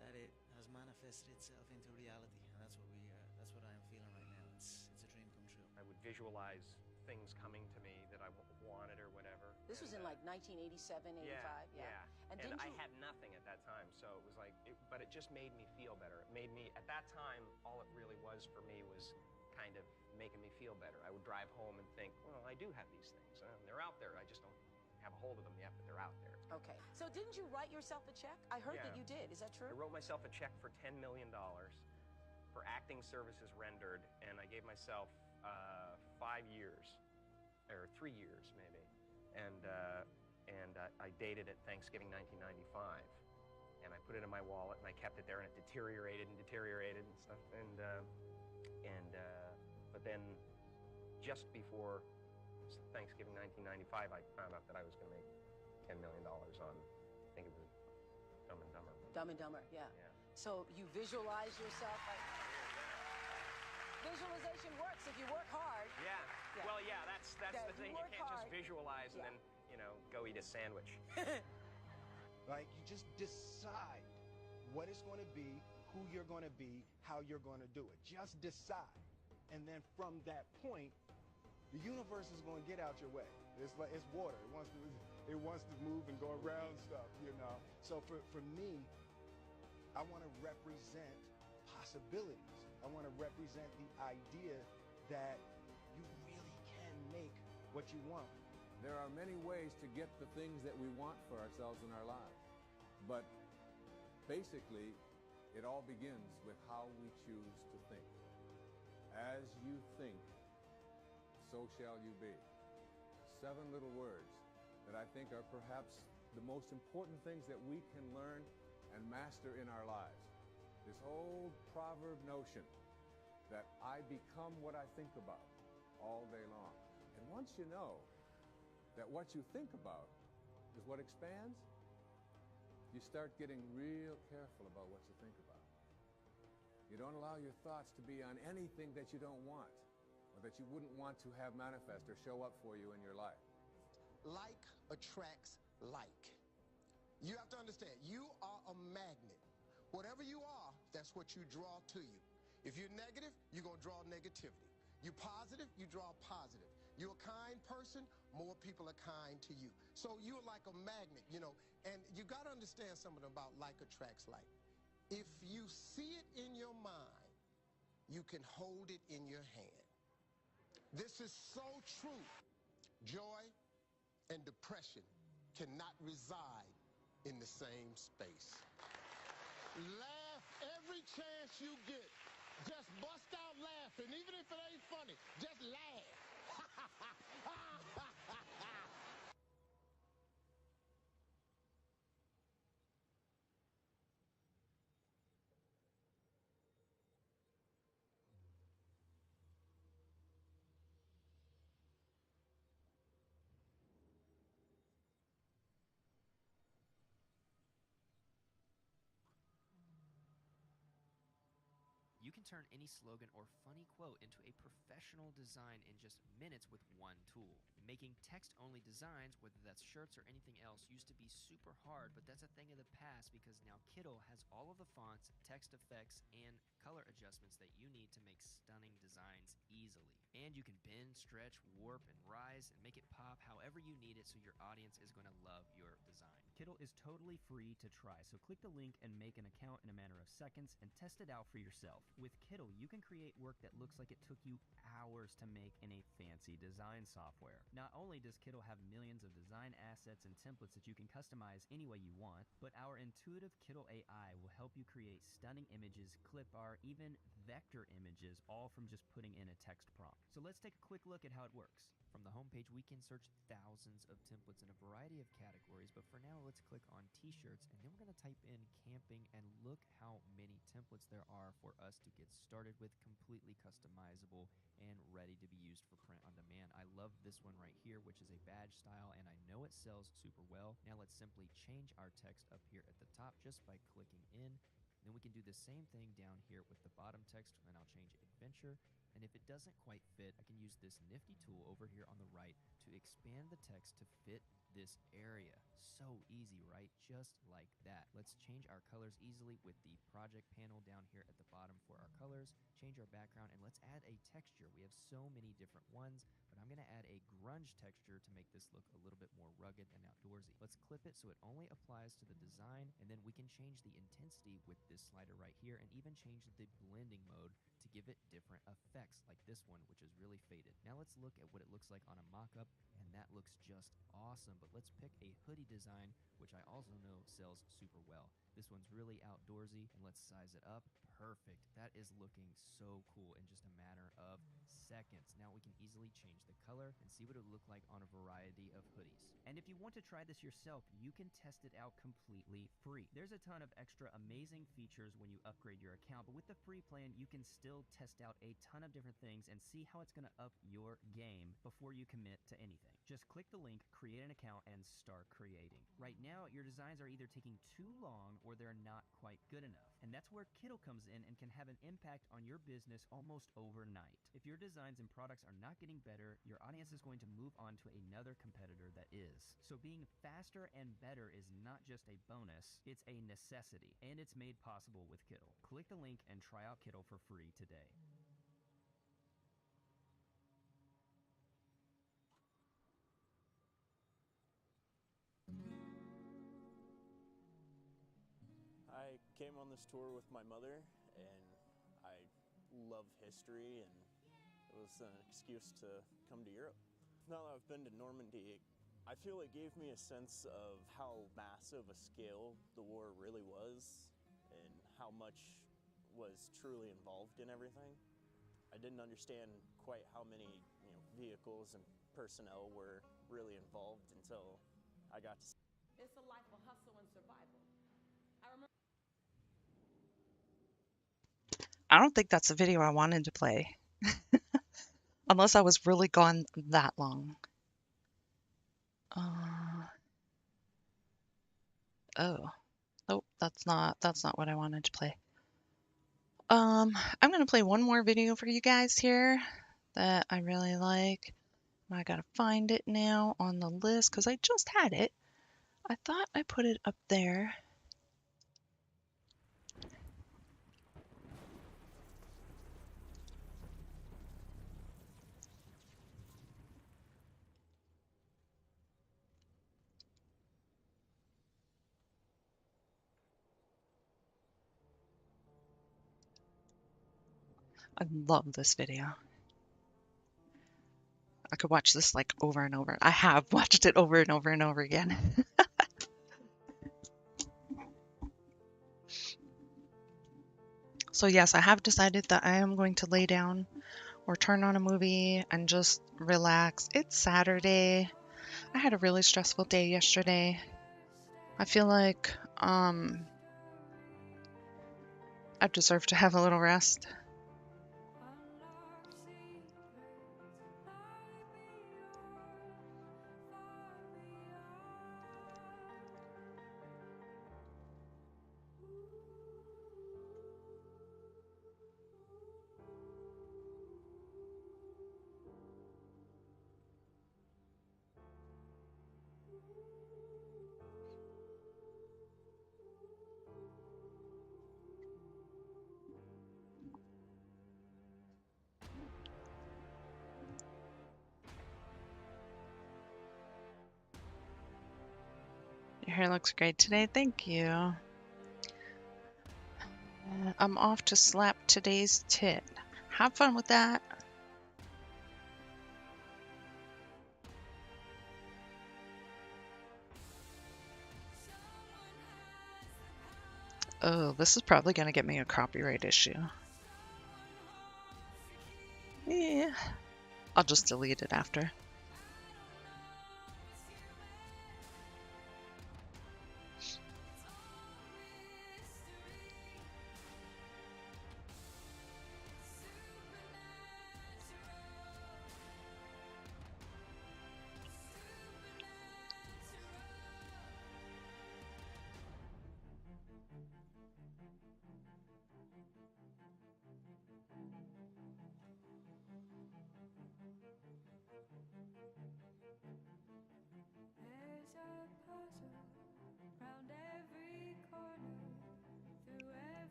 S21: that it has manifested itself into reality. And that's what that's what I am feeling right now. It's a dream come true.
S23: I would visualize things coming to me that I wanted or whatever.
S24: This was in like 1987, 85,
S23: yeah.
S24: And
S23: I had nothing at that time, so it was like, but it just made me feel better. It made me, at that time, all it really was for me was kind of making me feel better. I would drive home and think, well, I do have these things. They're out there. I just don't have a hold of them yet, but they're out there.
S24: Okay. So didn't you write yourself a check? I heard that you did. Is that true?
S23: I wrote myself a check for $10 million for acting services rendered, and I gave myself 5 years, or 3 years maybe, and I dated it Thanksgiving 1995, and I put it in my wallet and I kept it there, and it deteriorated and stuff, but then just before Thanksgiving 1995, I found out that I was going to make $10 million on, I think it was Dumb and Dumber.
S24: Dumb and Dumber, yeah. So you visualize yourself like visualization works if you work hard.
S23: Yeah.
S24: Yeah.
S23: Well, yeah, that's
S24: Yeah,
S23: the
S24: you
S23: thing. You
S24: work
S23: can't just
S24: hard.
S23: visualize and
S24: Yeah.
S23: then, go eat a sandwich.
S1: Like, you just decide what it's going to be, who you're going to be, how you're going to do it. Just decide. And then from that point, the universe is going to get out your way. It's like it's water. It wants to move and go around stuff, So for me, I want to represent possibilities. I want to represent the idea that you really can make what you want.
S17: There are many ways to get the things that we want for ourselves in our lives. But basically, it all begins with how we choose to think. As you think, so shall you be. 7 little words that I think are perhaps the most important things that we can learn and master in our lives. This old proverb notion that I become what I think about all day long. And once you know that what you think about is what expands, you start getting real careful about what you think about. You don't allow your thoughts to be on anything that you don't want or that you wouldn't want to have manifest or show up for you in your life.
S3: Like attracts like. You have to understand, you are a magnet. Whatever you are, that's what you draw to you. If you're negative, you're going to draw negativity. You're positive, you draw positive. You're a kind person, more people are kind to you. So you're like a magnet, and you got to understand something about like attracts like. If you see it in your mind, you can hold it in your hand. This is so true. Joy and depression cannot reside in the same space. Laugh every chance you get. Just bust out laughing, even if it ain't funny. Just laugh.
S4: You can turn any slogan or funny quote into a professional design in just minutes with one tool. Making text-only designs, whether that's shirts or anything else, used to be super hard, but that's a thing of the past because now Kittl has all of the fonts, text effects, and color adjustments that you need to make stunning designs easily. And you can bend, stretch, warp, and rise, and make it pop however you need it so your audience is going to love your design.
S9: Kittl is totally free to try, so click the link and make an account in a matter of seconds and test it out for yourself. With Kittl, you can create work that looks like it took you hours to make in a fancy design software. Not only does Kittl have millions of design assets and templates that you can customize any way you want, but our intuitive Kittl AI will help you create stunning images, clip art, even vector images, all from just putting in a text prompt. So let's take a quick look at how it works.
S4: From the homepage, we can search thousands of templates in a variety of categories, but for now, let's click on t-shirts, and then we're going to type in camping, and look how many templates there are for us to get started with, completely customizable and ready to be used for print on demand. I love this one right here, which is a badge style, and I know it sells super well. Now let's simply change our text up here at the top just by clicking in. Then we can do the same thing down here with the bottom text, and I'll change adventure. And if it doesn't quite fit, I can use this nifty tool over here on the right to expand the text to fit this area. So easy, right? Just like that. Let's change our colors easily with the project panel down here at the bottom for our colors. Change our background, and let's add a texture. We have so many different ones, but I'm going to add a grunge texture to make this look a little bit more rugged and outdoorsy. Let's clip it so it only applies to the design, and then we can change the intensity with this slider right here, and even change the blending mode to give it different effects, like this one, which is really faded. Now let's look at what it looks like on a mock-up, and that looks just awesome. But let's pick a hoodie design, which I also know sells super well. This one's really outdoorsy, and let's size it up. Perfect. That is looking so cool in just a matter of seconds. Now we can easily change the color and see what it would look like on a variety of hoodies.
S9: And if you if you want to try this yourself, you can test it out completely free. There's a ton of extra amazing features when you upgrade your account, but with the free plan, you can still test out a ton of different things and see how it's going to up your game before you commit to anything. Just click the link, create an account, and start creating. Right now, your designs are either taking too long or they're not quite good enough. And that's where Kittl comes in and can have an impact on your business almost overnight. If your designs and products are not getting better, your audience is going to move on to another competitor that is. So being faster and better is not just a bonus, it's a necessity, and it's made possible with Kittl. Click the link and try out Kittl for free today.
S5: I came on this tour with my mother, and I love history, and it was an excuse to come to Europe. Now that I've been to Normandy, I feel it gave me a sense of how massive a scale the war really was and how much was truly involved in everything. I didn't understand quite how many vehicles and personnel were really involved until I got to see.
S24: It's a life of hustle and survival.
S10: I don't think that's a video I wanted to play. Unless I was really gone that long. Oh. Nope, that's not what I wanted to play. I'm gonna play one more video for you guys here that I really like. I gotta find it now on the list because I just had it. I thought I put it up there. I love this video. I could watch this like over and over. I have watched it over and over and over again. So yes, I have decided that I am going to lay down or turn on a movie and just relax. It's Saturday. I had a really stressful day yesterday. I feel like I deserve to have a little rest. Your hair looks great today. Thank you. I'm off to slap today's tit. Have fun with that. Oh, this is probably going to get me a copyright issue. Yeah. I'll just delete it after.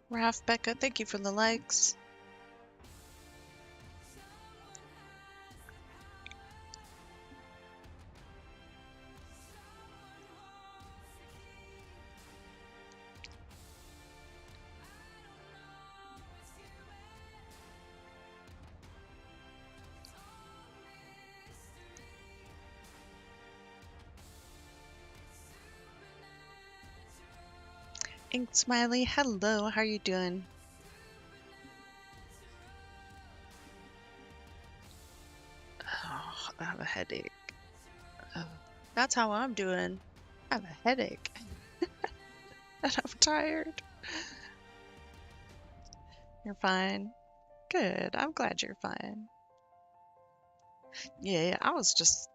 S10: Raf, Becca, thank you for the likes. Ink Smiley, hello, how are you doing? Oh, I have a headache. Oh, that's how I'm doing. I have a headache. And I'm tired. You're fine. Good. I'm glad you're fine. Yeah, I was just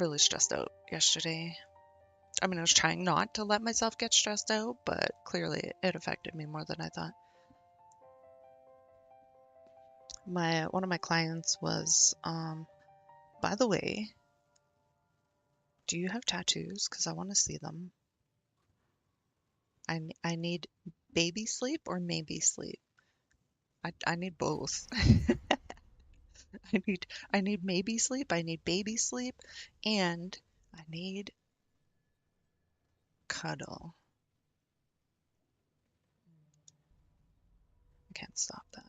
S10: really stressed out yesterday. I mean, I was trying not to let myself get stressed out, but clearly it affected me more than I thought. One of my clients was, by the way, do you have tattoos? Because I want to see them. I need baby sleep or maybe sleep. I need both. I need maybe sleep, I need baby sleep, and I need cuddle. I can't stop that.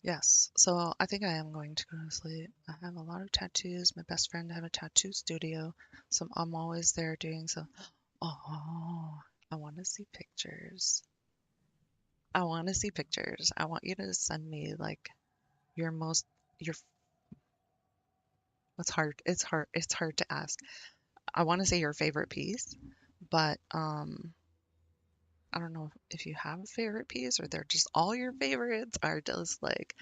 S10: Yes, so I think I am going to go to sleep. I have a lot of tattoos. My best friend have a tattoo studio, so I'm always there doing some. Oh, I want to see pictures. I want to see pictures. I want you to send me like your most your. It's hard. It's hard. It's hard to ask. I want to say your favorite piece, but I don't know if you have a favorite piece or they're just all your favorites are just like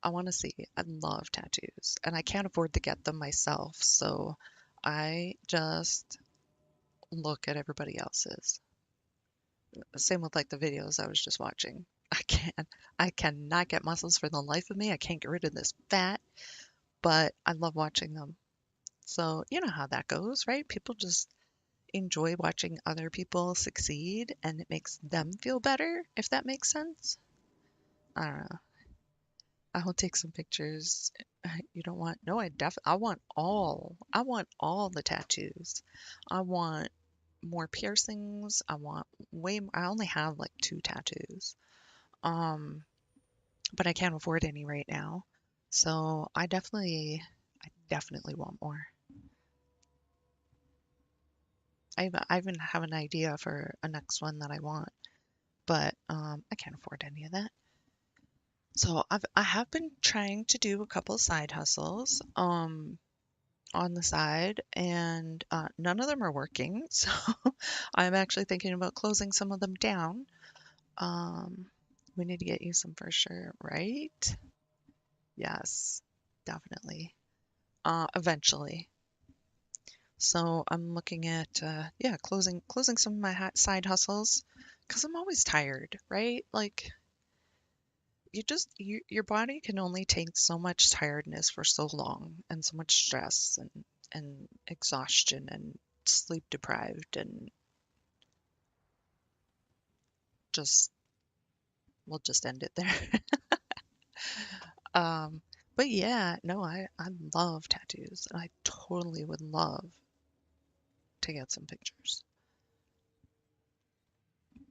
S10: I want to see. I love tattoos and I can't afford to get them myself, so I just look at everybody else's. Same with like the videos I was just watching. I cannot get muscles for the life of me. I can't get rid of this fat, but I love watching them. So, you know how that goes, right? People just enjoy watching other people succeed and it makes them feel better, if that makes sense. I don't know. I will take some pictures. You don't want, no, I want all the tattoos. I want more piercings. I want way more. I only have like 2 tattoos. But I can't afford any right now. So I definitely want more. I even have an idea for a next one that I want, but I can't afford any of that. So I have been trying to do a couple side hustles on the side, and none of them are working. So I'm actually thinking about closing some of them down. We need to get you some for sure, right? Yes, definitely. Eventually. So I'm looking at yeah, closing some of my side hustles because I'm always tired, right? Like your body can only take so much tiredness for so long and so much stress and exhaustion and sleep deprived and just we'll just end it there. um but yeah, no, I love tattoos and I totally would love to get some pictures,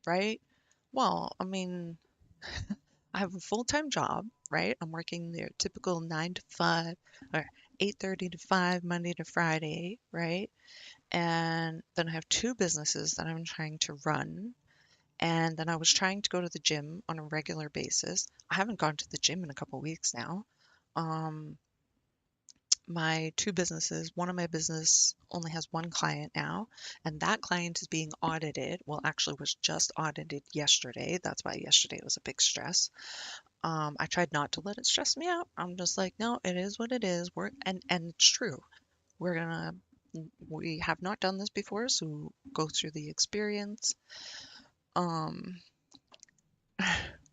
S10: right? Well, I mean, I have a full-time job, right? I'm working the typical 9 to 5 or 8:30 to 5 Monday to Friday, right? And then I have 2 businesses that I'm trying to run. And then I was trying to go to the gym on a regular basis. I haven't gone to the gym in a couple weeks now. Um, my 2 businesses, one of my business only has 1 client now, and that client is being audited. Well, actually was just audited yesterday. That's why yesterday was a big stress. I tried not to let it stress me out. I'm just like, no, it is what it is. And it's true. We have not done this before, so go through the experience. Um,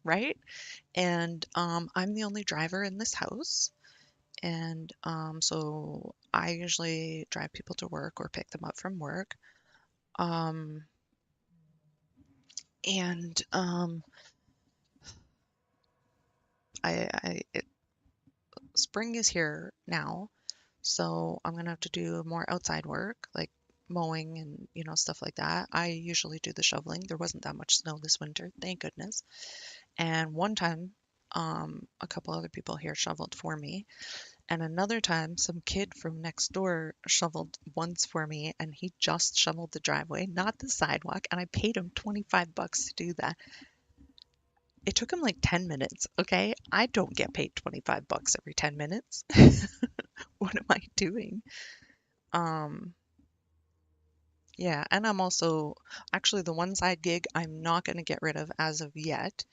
S10: right? And I'm the only driver in this house. And so I usually drive people to work or pick them up from work. Um, and spring is here now, so I'm gonna have to do more outside work, like mowing and stuff like that. I usually do the shoveling. There wasn't that much snow this winter, thank goodness. And one time, a couple other people here shoveled for me, and another time, some kid from next door shoveled once for me, and he just shoveled the driveway, not the sidewalk, and I paid him $25 to do that. It took him like 10 minutes, okay? I don't get paid $25 every 10 minutes. What am I doing? Yeah, and I'm also actually the one side gig I'm not going to get rid of as of yet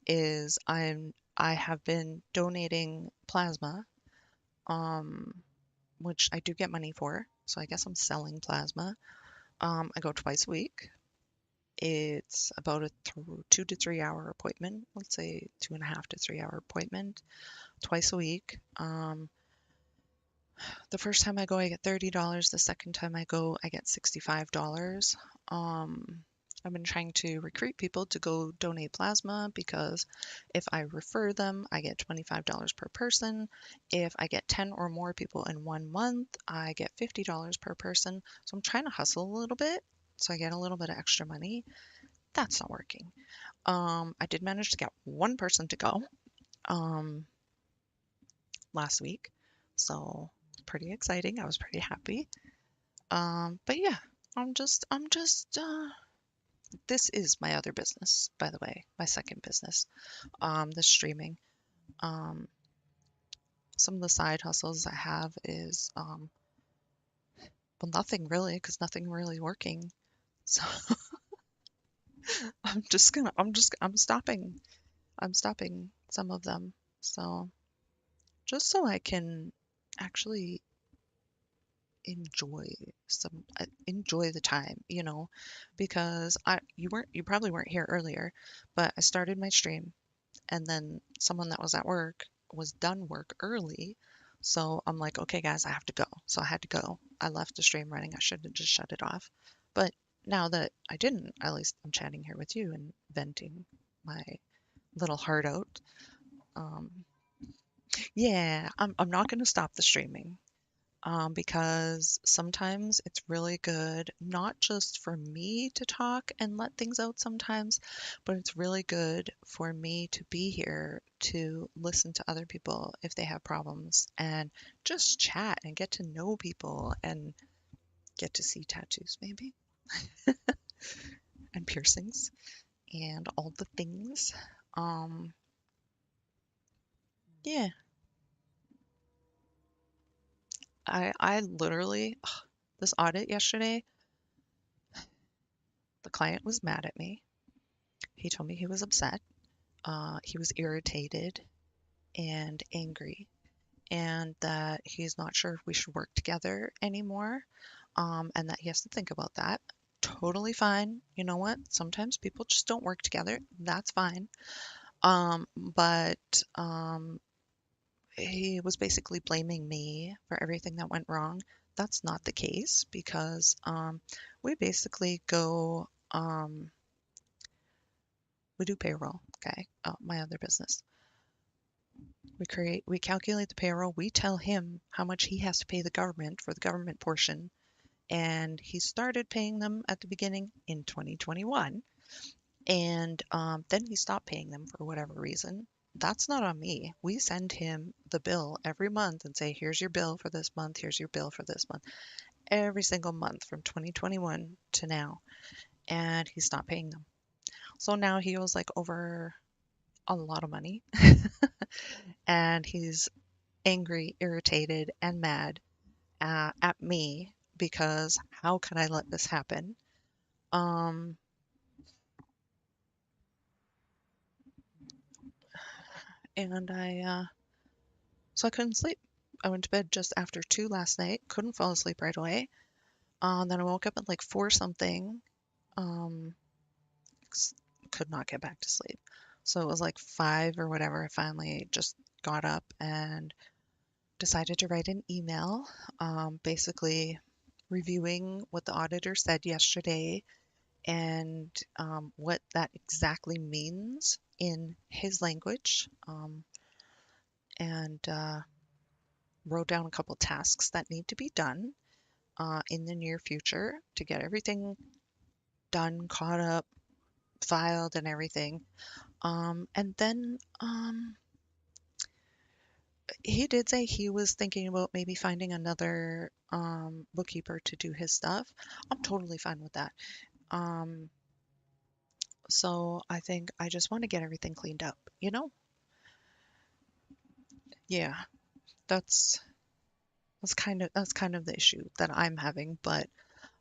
S10: is I have been donating plasma, which I do get money for. So I guess I'm selling plasma. I go twice a week. It's about a 2 to 3 hour appointment. Let's say 2.5 to 3 hour appointment twice a week. The first time I go, I get $30. The second time I go, I get $65. I've been trying to recruit people to go donate plasma because if I refer them, I get $25 per person. If I get 10 or more people in 1 month, I get $50 per person. So I'm trying to hustle a little bit so I get a little bit of extra money. That's not working. I did manage to get one person to go last week. So pretty exciting. I was pretty happy. But yeah, I'm just this is my other business, by the way, my second business, the streaming. Some of the side hustles I have is, well, nothing really, because nothing really working. So I'm stopping some of them. So just so I can actually enjoy the time, because you probably weren't here earlier, but I started my stream and then someone that was at work was done work early. So I'm like, okay, guys, I have to go. So I had to go. I left the stream running. I should have just shut it off. But now that I didn't, at least I'm chatting here with you and venting my little heart out. Yeah, I'm not going to stop the streaming. Because sometimes it's really good, not just for me to talk and let things out sometimes, but it's really good for me to be here to listen to other people if they have problems and just chat and get to know people and get to see tattoos maybe and piercings and all the things. Yeah, I literally this audit yesterday, the client was mad at me. He told me he was upset. He was irritated and angry, and that he's not sure if we should work together anymore, and that he has to think about that. Totally fine. You know what? Sometimes people just don't work together. That's fine. But he was basically blaming me for everything that went wrong. That's not the case because we basically go, we do payroll, okay? My other business. We calculate the payroll. We tell him how much he has to pay the government for the government portion. And he started paying them at the beginning in 2021. And then he stopped paying them for whatever reason. That's not on me. We send him the bill every month and say, here's your bill for this month. Here's your bill for this month. Every single month from 2021 to now. And he stopped paying them. So now he owes like over a lot of money. And he's angry, irritated, and mad at me because how could I let this happen? And so I couldn't sleep. I went to bed just after 2 last night, couldn't fall asleep right away. Then I woke up at like 4 something, could not get back to sleep. So it was like 5 or whatever. I finally just got up and decided to write an email, basically reviewing what the auditor said yesterday and what that exactly means in his language, and wrote down a couple tasks that need to be done in the near future to get everything done, caught up, filed, and everything. And then he did say he was thinking about maybe finding another bookkeeper to do his stuff. I'm totally fine with that. So I think I just want to get everything cleaned up, you know? Yeah, that's that's kind of the issue that I'm having, but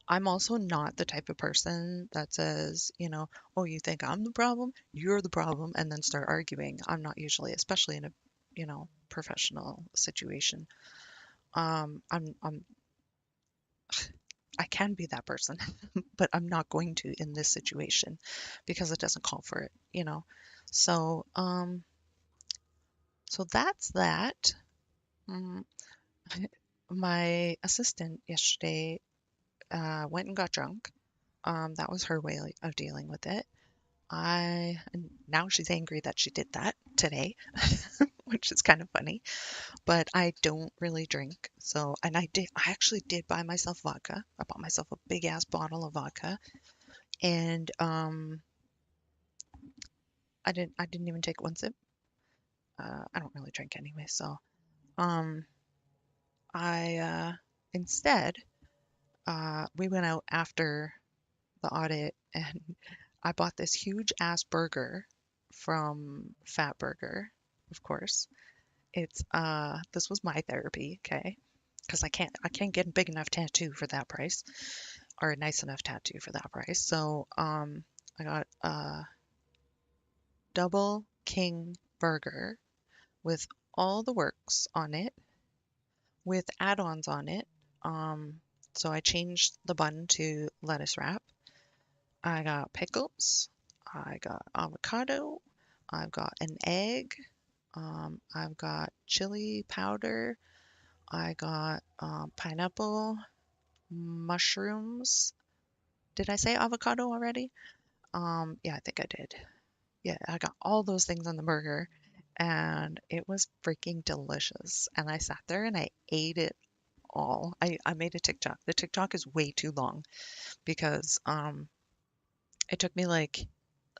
S10: I'm also not the type of person that says, you know, oh, you think I'm the problem, you're the problem, and then start arguing. I'm not usually, especially in a, you know, professional situation. I'm I can be that person, but I'm not going to in this situation because it doesn't call for it, you know. So, so that's that. Mm, My assistant yesterday went and got drunk. That was her way of dealing with it. And now she's angry that she did that today, which is kind of funny. But I don't really drink, so I actually did buy myself vodka. I bought myself a big ass bottle of vodka, and I didn't even take one sip. I don't really drink anyway, so um, I instead we went out after the audit and I bought this huge ass burger from Fat Burger, of course. It's this was my therapy, okay? Because I can't get a big enough tattoo for that price or a nice enough tattoo for that price. So I got a double king burger with all the works on it with add-ons on it. So I changed the bun to lettuce wrap. I got pickles. I got avocado. I've got an egg. I've got chili powder. I got pineapple, mushrooms. Did I say avocado already? Yeah, I think I did. Yeah, I got all those things on the burger and it was freaking delicious. And I sat there and I ate it all. I made a TikTok. The TikTok is way too long because it took me like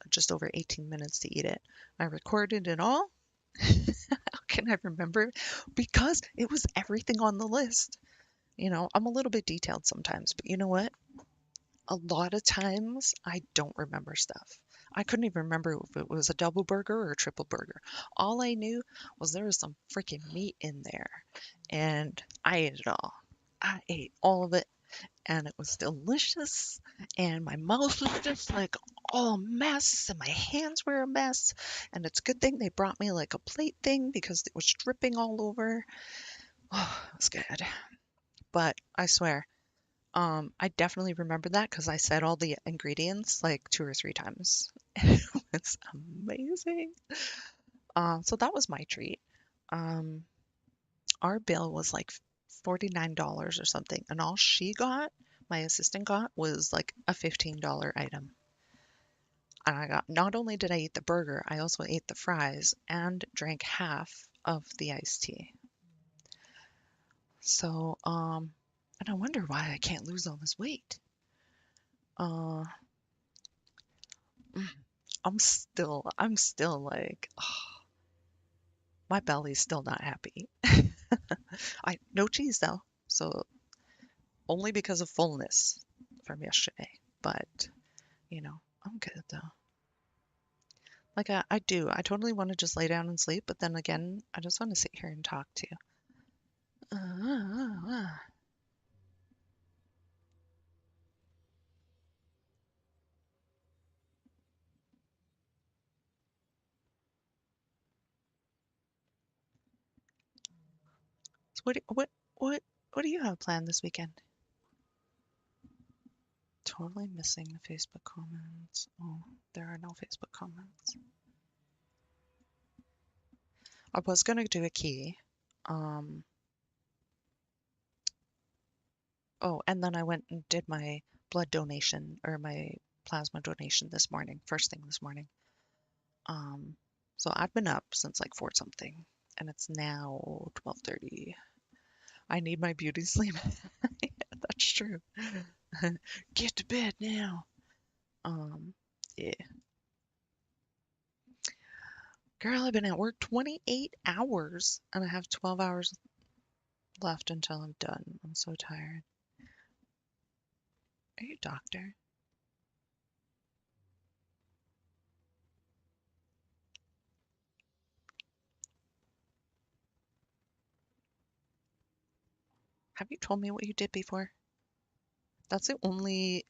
S10: just over 18 minutes to eat it. I recorded it all. How can I remember? Because it was everything on the list. You know, I'm a little bit detailed sometimes, but you know what? A lot of times I don't remember stuff. I couldn't even remember if it was a double burger or a triple burger. All I knew was there was some freaking meat in there, and I ate it all. I ate all of it, and it was delicious. And my mouth was just like all a mess, and my hands were a mess. And it's a good thing they brought me like a plate thing because it was dripping all over. Oh, it was good. But I swear, I definitely remember that because I said all the ingredients like 2 or 3 times. It was amazing. So that was my treat. Our bill was like $49 or something, and all she got, my assistant got, was like a $15 item. And I got, not only did I eat the burger, I also ate the fries and drank half of the iced tea. So, and I wonder why I can't lose all this weight. I'm still like, oh, my belly's still not happy. No cheese though, so only because of fullness from yesterday. But, you know, I'm good though. Like I I totally want to just lay down and sleep, but then again, I just want to sit here and talk to you. So what do you have planned this weekend? totally missing the Facebook comments. Oh, there are no Facebook comments. I was gonna do a key. Oh, and then I went and did my blood donation or my plasma donation this morning, first thing this morning. So I've been up since like 4 something, and it's now 12:30. I need my beauty sleep. Yeah, that's true. Get to bed now. Yeah. Girl, I've been at work 28 hours and I have 12 hours left until I'm done. I'm so tired. Are you a doctor? Have you told me what you did before? That's the only,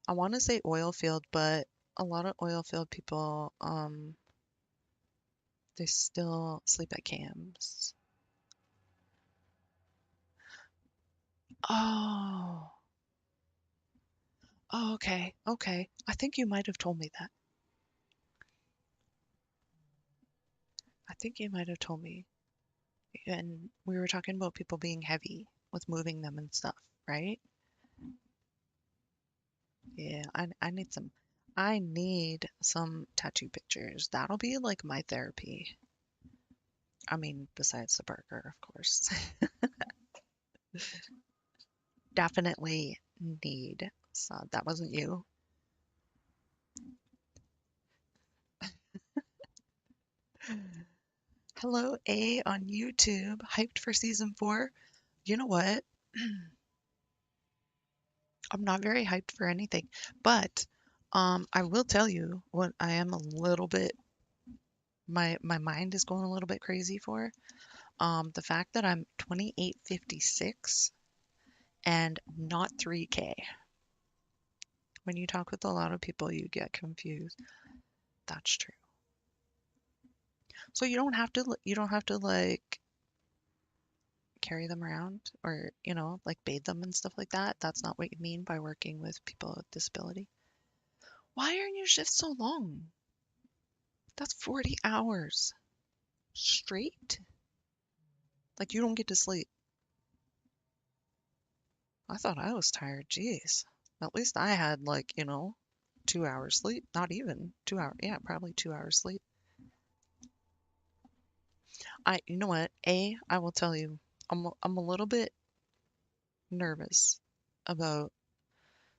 S10: I want to say oil field, but a lot of oil field people, they still sleep at camps. Oh. Oh, okay. Okay. I think you might have told me that. I think you might have told me. And we were talking about people being heavy with moving them and stuff, right? Yeah, I need some tattoo pictures. That'll be like my therapy. I mean, besides the burger, of course. Definitely need. So that wasn't you. Hello, A on YouTube. Hyped for season 4. You know what? I'm not very hyped for anything, but I will tell you what I am a little bit, my mind is going a little bit crazy for. The fact that I'm 2856 and not 3K. When you talk with a lot of people, you get confused. That's true. So you don't have to like carry them around or, like bathe them and stuff like that. That's not what you mean by working with people with disability. Why are your shifts so long? That's 40 hours straight. Like you don't get to sleep. I thought I was tired. Jeez. At least I had like, 2 hours sleep. Not even 2 hours. Yeah, probably 2 hours sleep. You know what? I will tell you, I'm a little bit nervous about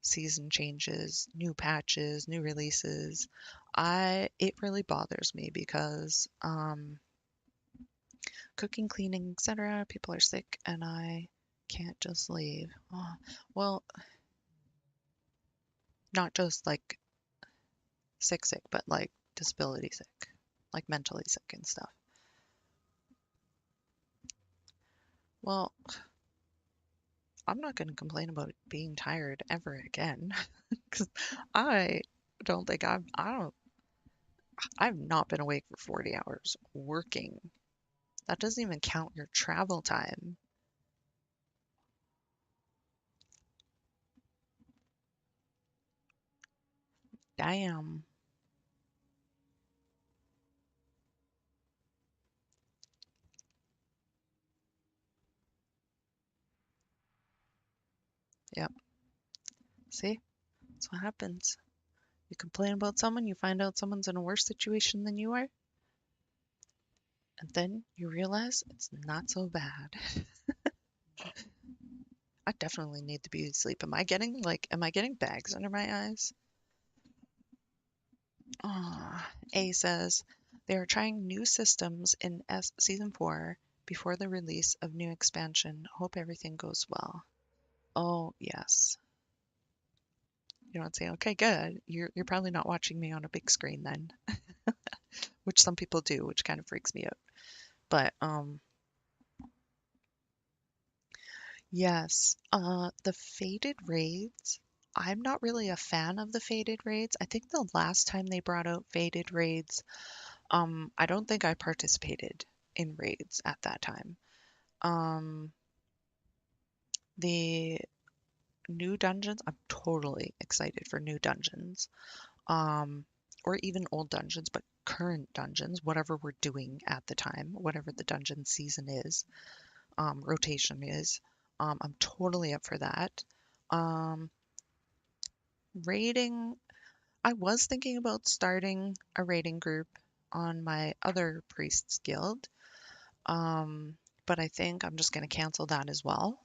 S10: season changes, new patches, new releases. It really bothers me because cooking, cleaning, etc. People are sick and I can't just leave. Oh, well, not just like sick, but like disability sick, like mentally sick and stuff. Well, I'm not going to complain about being tired ever again because I don't think I've not been awake for 40 hours working. That doesn't even count your travel time. Damn. Yep. See? That's what happens. You complain about someone, you find out someone's in a worse situation than you are, and then you realize it's not so bad. I definitely need the beauty sleep. Am I getting bags under my eyes? A says they are trying new systems in season 4 before the release of new expansion. Hope everything goes well. Oh, yes. You don't say, okay, good. You're probably not watching me on a big screen then, which some people do, which kind of freaks me out. But yes, the faded raids. I'm not really a fan of the faded raids. I think the last time they brought out faded raids, I don't think I participated in raids at that time. The new dungeons, I'm totally excited for new dungeons. Or even old dungeons, but current dungeons, whatever we're doing at the time, whatever the dungeon season is, rotation is. I'm totally up for that. Raiding, I was thinking about starting a raiding group on my other Priests Guild, but I think I'm just going to cancel that as well.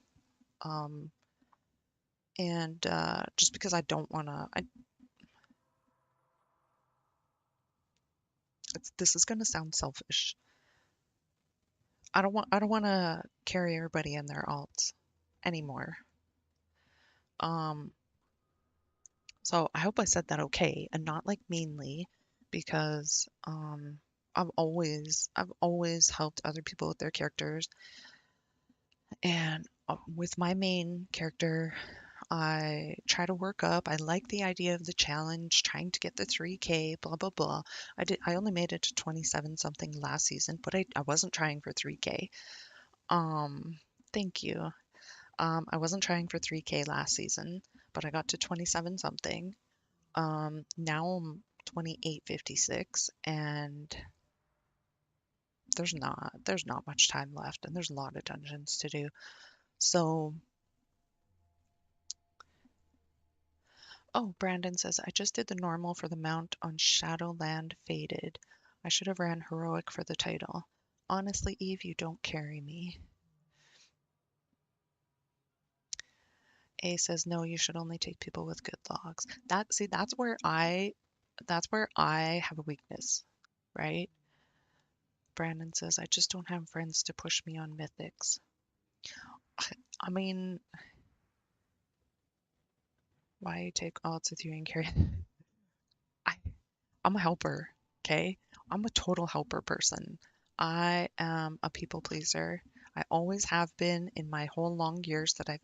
S10: And just because I don't want to, this is going to sound selfish. I don't want to carry everybody in their alts anymore. So I hope I said that okay and not like meanly, because I've always helped other people with their characters, and with my main character, I try to work up. I like the idea of the challenge, trying to get the 3K, blah blah blah. I only made it to 27 something last season, but I wasn't trying for 3K. Thank you. I wasn't trying for 3K last season, but I got to 27 something. Now I'm 28.56, and there's not much time left, and there's a lot of dungeons to do. So, oh, Brandon says, I just did the normal for the mount on Shadowland Faded. I should have ran heroic for the title. Honestly, Eve, you don't carry me. A says, no, you should only take people with good logs. That's where I have a weakness, right? Brandon says, I just don't have friends to push me on mythics. I mean, why take odds with you and carry? I'm a helper, okay? I'm a total helper person. I am a people pleaser. I always have been in my whole long years that I've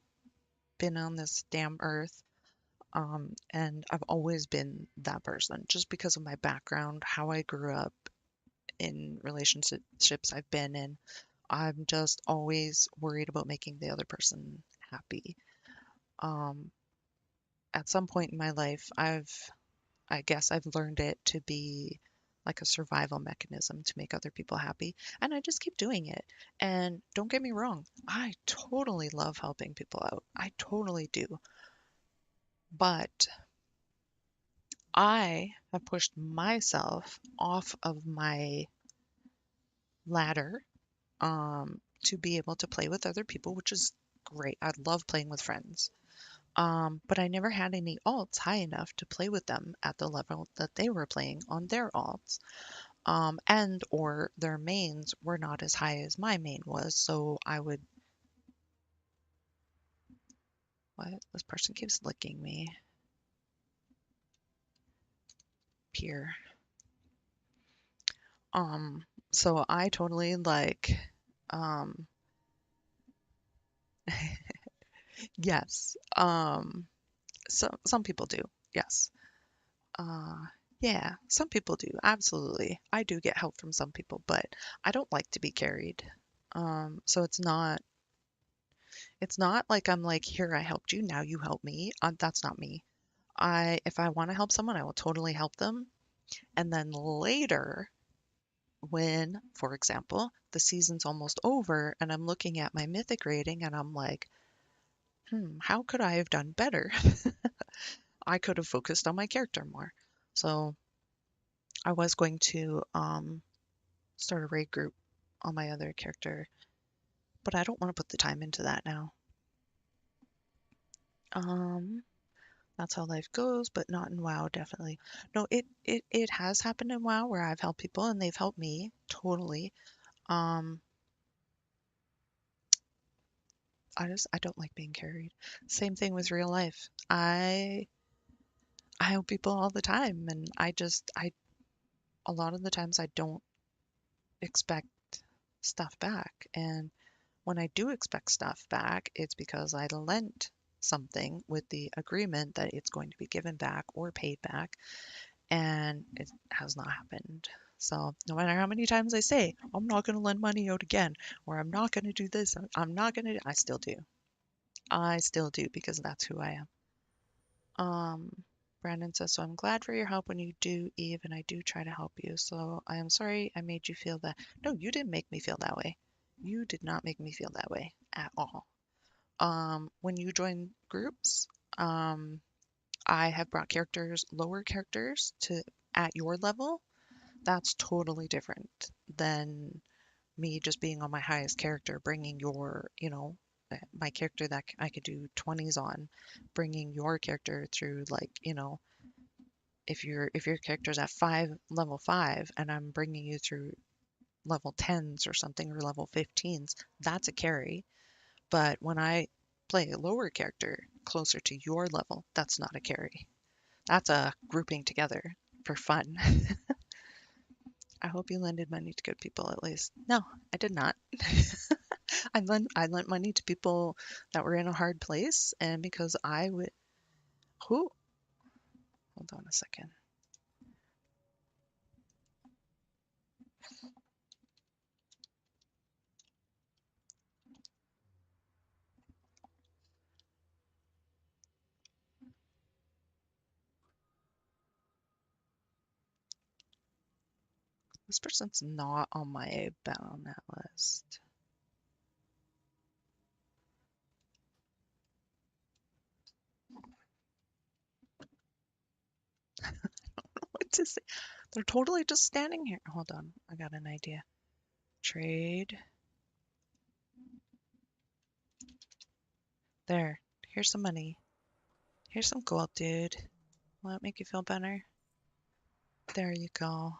S10: been on this damn earth. And I've always been that person just because of my background, how I grew up, in relationships I've been in. I'm just always worried about making the other person happy. At some point in my life, I guess I've learned it to be like a survival mechanism to make other people happy, and I just keep doing it. And don't get me wrong, I totally love helping people out. I totally do. But I have pushed myself off of my ladder to be able to play with other people, which is great. I love playing with friends. But I never had any alts high enough to play with them at the level that they were playing on their alts. And or their mains were not as high as my main was, so I would... What? This person keeps licking me. Peer. So I totally like... Yes. Some people do. Yes. Yeah, some people do. Absolutely. I do get help from some people, but I don't like to be carried. So it's not like I'm like, here, I helped you, now you help me. That's not me. If I want to help someone, I will totally help them. And then later, when, for example, the season's almost over and I'm looking at my mythic rating and I'm like, how could I have done better? I could have focused on my character more. So I was going to start a raid group on my other character, but I don't want to put the time into that now. That's how life goes, but not in WoW, definitely. No, it has happened in WoW where I've helped people and they've helped me, totally. I don't like being carried. Same thing with real life. I help people all the time, and a lot of the times I don't expect stuff back. And when I do expect stuff back, it's because I lent something with the agreement that it's going to be given back or paid back, and it has not happened. So no matter how many times I say, I'm not going to lend money out again, or I'm not going to do this, I'm not going to, I still do. I still do because that's who I am. Brandon says, so I'm glad for your help when you do, Eve, and I do try to help you. So I am sorry I made you feel that. No, you didn't make me feel that way. You did not make me feel that way at all. When you join groups, I have brought characters, lower characters, to at your level. That's totally different than me just being on my highest character, bringing your, my character that I could do 20s on, bringing your character through, like, if your character's at level 5 and I'm bringing you through level 10s or something, or level 15s, that's a carry. But when I play a lower character closer to your level, that's not a carry. That's a grouping together for fun. I hope you lended money to good people at least. No, I did not. I lent money to people that were in a hard place, and because I would. Who? Hold on a second. This person's not on my Battle.net list. I don't know what to say. They're totally just standing here. Hold on, I got an idea. Trade. There. Here's some money. Here's some gold, dude. Will that make you feel better? There you go.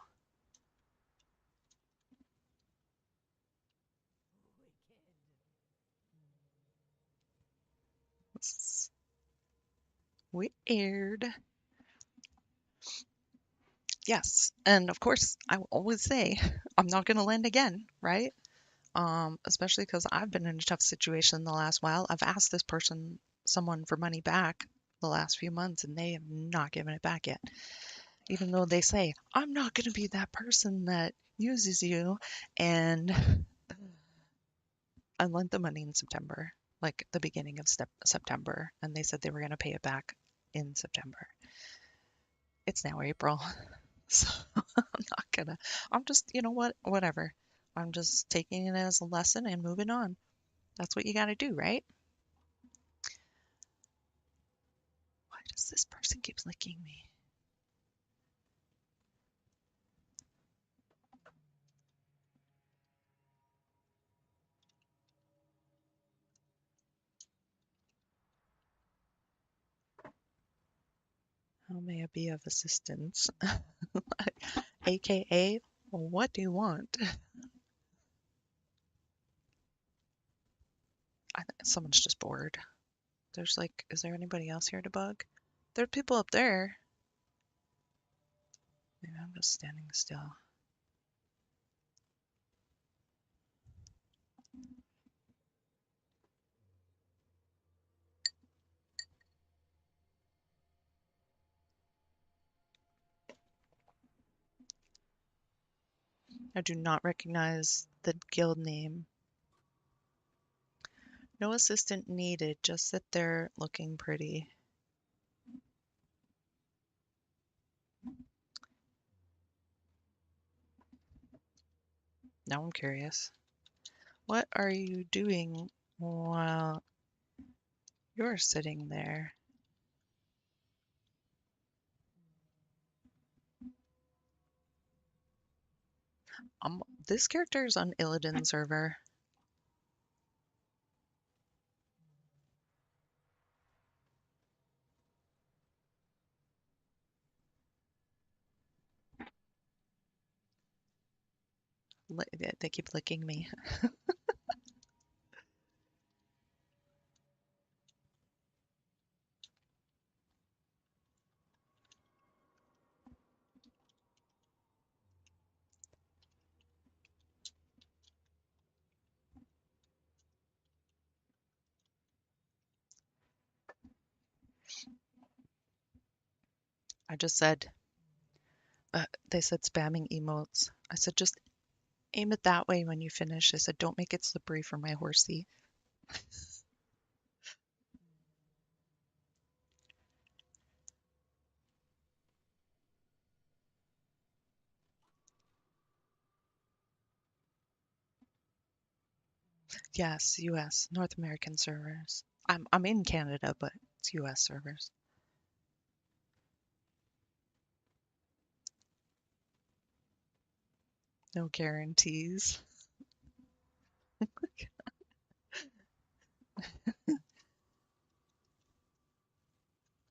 S10: This is weird. Yes, and of course, I will always say I'm not going to lend again, right? Especially because I've been in a tough situation the last while. I've asked this person, someone, for money back the last few months, and they have not given it back yet. Even though they say, I'm not going to be that person that uses you. And I lent the money in September, like the beginning of September, and they said they were going to pay it back in September. It's now April. So I'm just, whatever. I'm just taking it as a lesson and moving on. That's what you got to do, right? Why does this person keep licking me? How may I be of assistance? AKA, what do you want? Someone's just bored. There's like, is there anybody else here to bug? There are people up there. Maybe I'm just standing still. I do not recognize the guild name. No assistant needed, just sit there looking pretty. Now I'm curious. What are you doing while you're sitting there? This character is on Illidan server. They keep licking me. I just said, they said spamming emotes. I said, just aim it that way when you finish. I said, don't make it slippery for my horsey. Yes, US, North American servers. I'm in Canada, but it's US servers. No guarantees.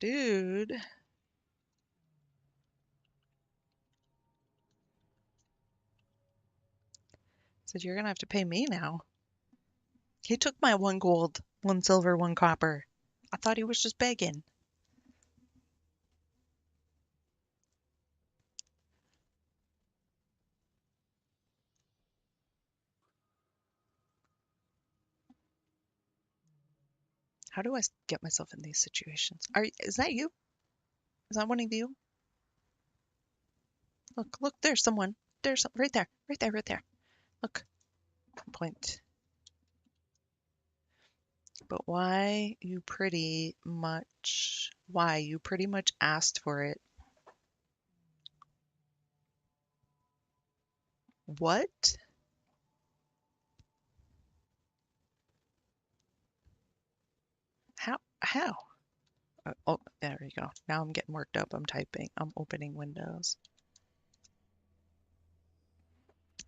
S10: Dude. Said you're gonna have to pay me now. He took my 1 gold, 1 silver, 1 copper. I thought he was just begging. How do I get myself in these situations? Is that you? Is that one of you? Look, there's someone. There's right there, right there, right there. Look, point. But why you pretty much asked for it. What? How? Oh, there you go. Now I'm getting worked up. I'm typing. I'm opening Windows.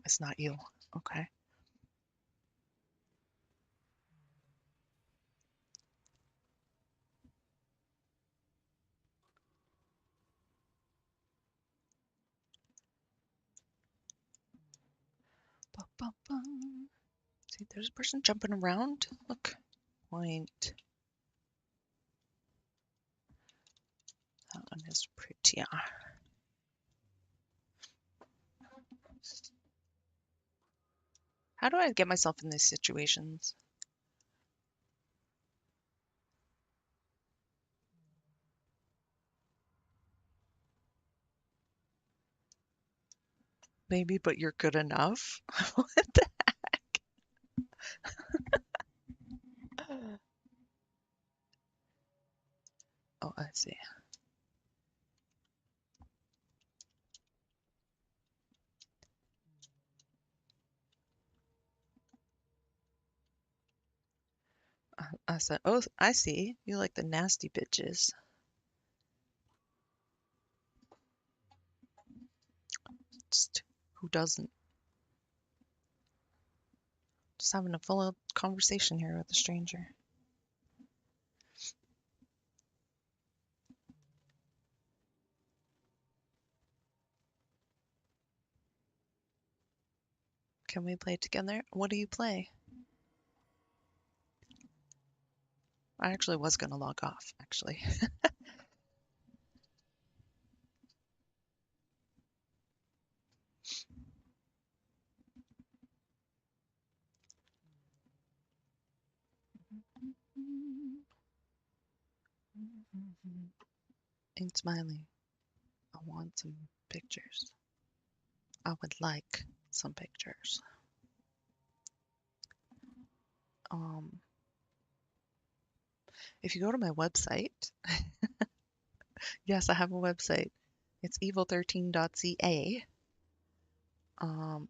S10: It's not you. Okay. Bum, bum, bum. See, there's a person jumping around. Look. Point. That one is prettier. How do I get myself in these situations? Maybe, but you're good enough? What the heck? Oh, I see. I said, oh, I see. You like the nasty bitches. Who doesn't? Just having a full conversation here with a stranger. Can we play together? What do you play? I actually was going to log off, actually. Ain't Smiley. I want some pictures. I would like some pictures. If you go to my website, yes, I have a website. It's evil13.ca.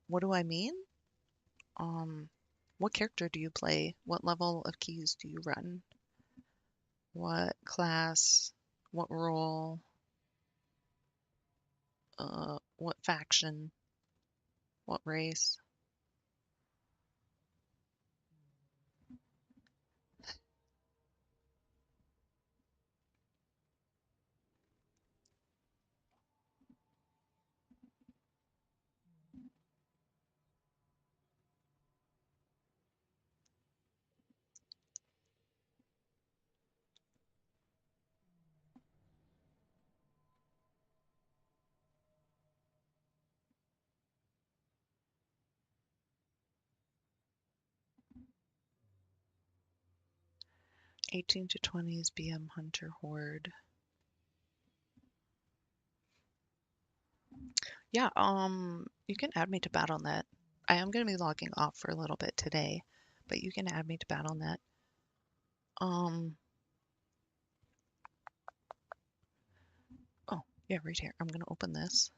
S10: What do I mean? What character do you play? What level of keys do you run? What class? What role? What faction? What race? (18 to 20s BM Hunter Horde). Yeah, you can add me to Battle.net. I am going to be logging off for a little bit today, but you can add me to Battle.net. Oh, yeah, right here. I'm going to open this.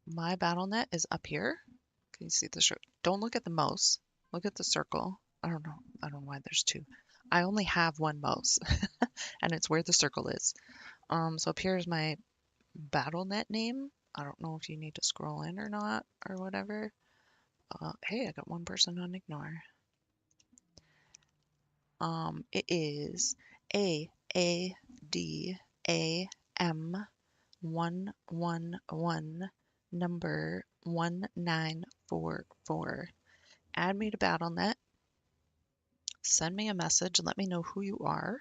S10: My Battle.net is up here. Can you see the shirt? Don't look at the mouse. Look at the circle. I don't know. I don't know why there's two. I only have one mouse, and it's where the circle is. So up here is my BattleNet name. I don't know if you need to scroll in or not, or whatever. Hey, I got one person on ignore. It is AADAM111 number 1944. Add me to BattleNet. Send me a message and let me know who you are.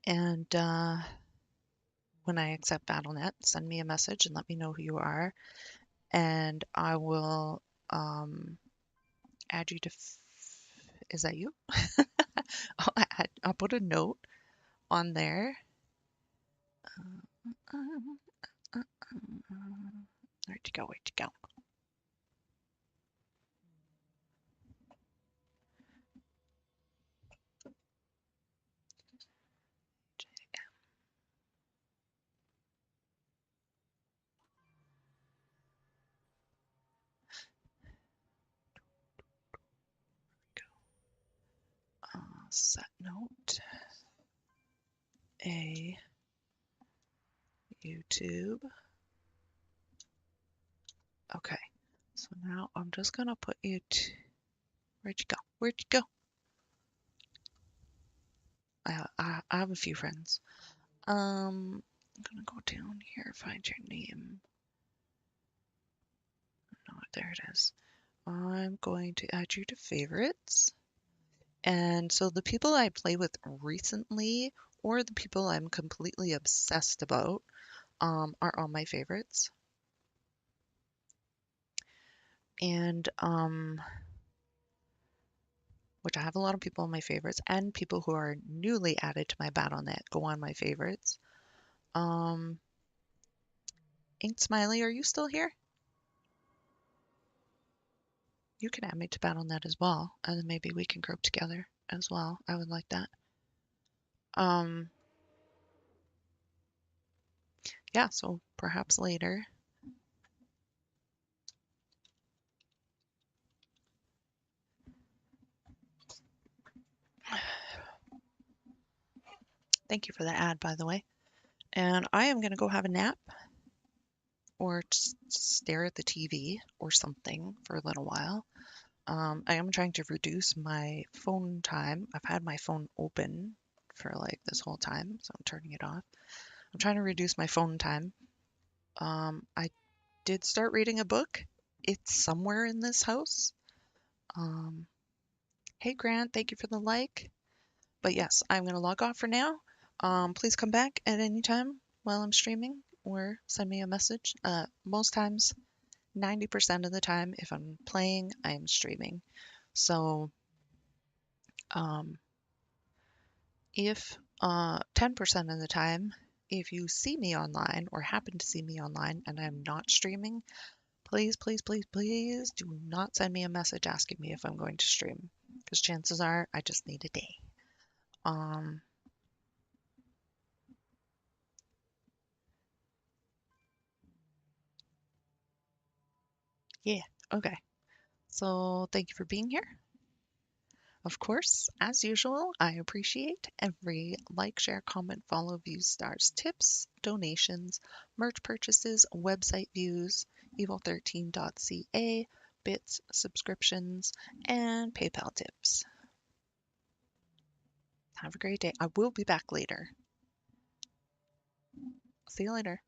S10: And when I accept BattleNet, send me a message and let me know who you are, and I will add you to. Is that you? I'll put a note on there. Where'd you go? Where'd you go? Set note. A YouTube. Okay, so now I'm just gonna put you to. Where'd you go? Where'd you go? I have a few friends. I'm gonna go down here, find your name. No, there it is. I'm going to add you to favorites. And so the people I play with recently, or the people I'm completely obsessed about, are all my favorites. And which I have a lot of people on my favorites, and people who are newly added to my BattleNet go on my favorites. Ain't Smiley, are you still here? You can add me to BattleNet as well, and then maybe we can group together as well. I would like that. Yeah, so perhaps later. Thank you for the ad, by the way. And I am going to go have a nap or just stare at the TV or something for a little while. I am trying to reduce my phone time. I've had my phone open for like this whole time, so I'm turning it off. I'm trying to reduce my phone time. I did start reading a book. It's somewhere in this house. Hey Grant, thank you for the like. But yes, I'm going to log off for now. Please come back at any time while I'm streaming or send me a message. Most times, 90% of the time, if I'm playing, I am streaming. So if 10% of the time, if you see me online or happen to see me online and I'm not streaming, please, please, please, please do not send me a message asking me if I'm going to stream, because chances are I just need a day. Yeah, okay. So thank you for being here. Of course, as usual, I appreciate every like, share, comment, follow, views, stars, tips, donations, merch purchases, website views, evil13.ca, bits, subscriptions, and PayPal tips. Have a great day. I will be back later. See you later.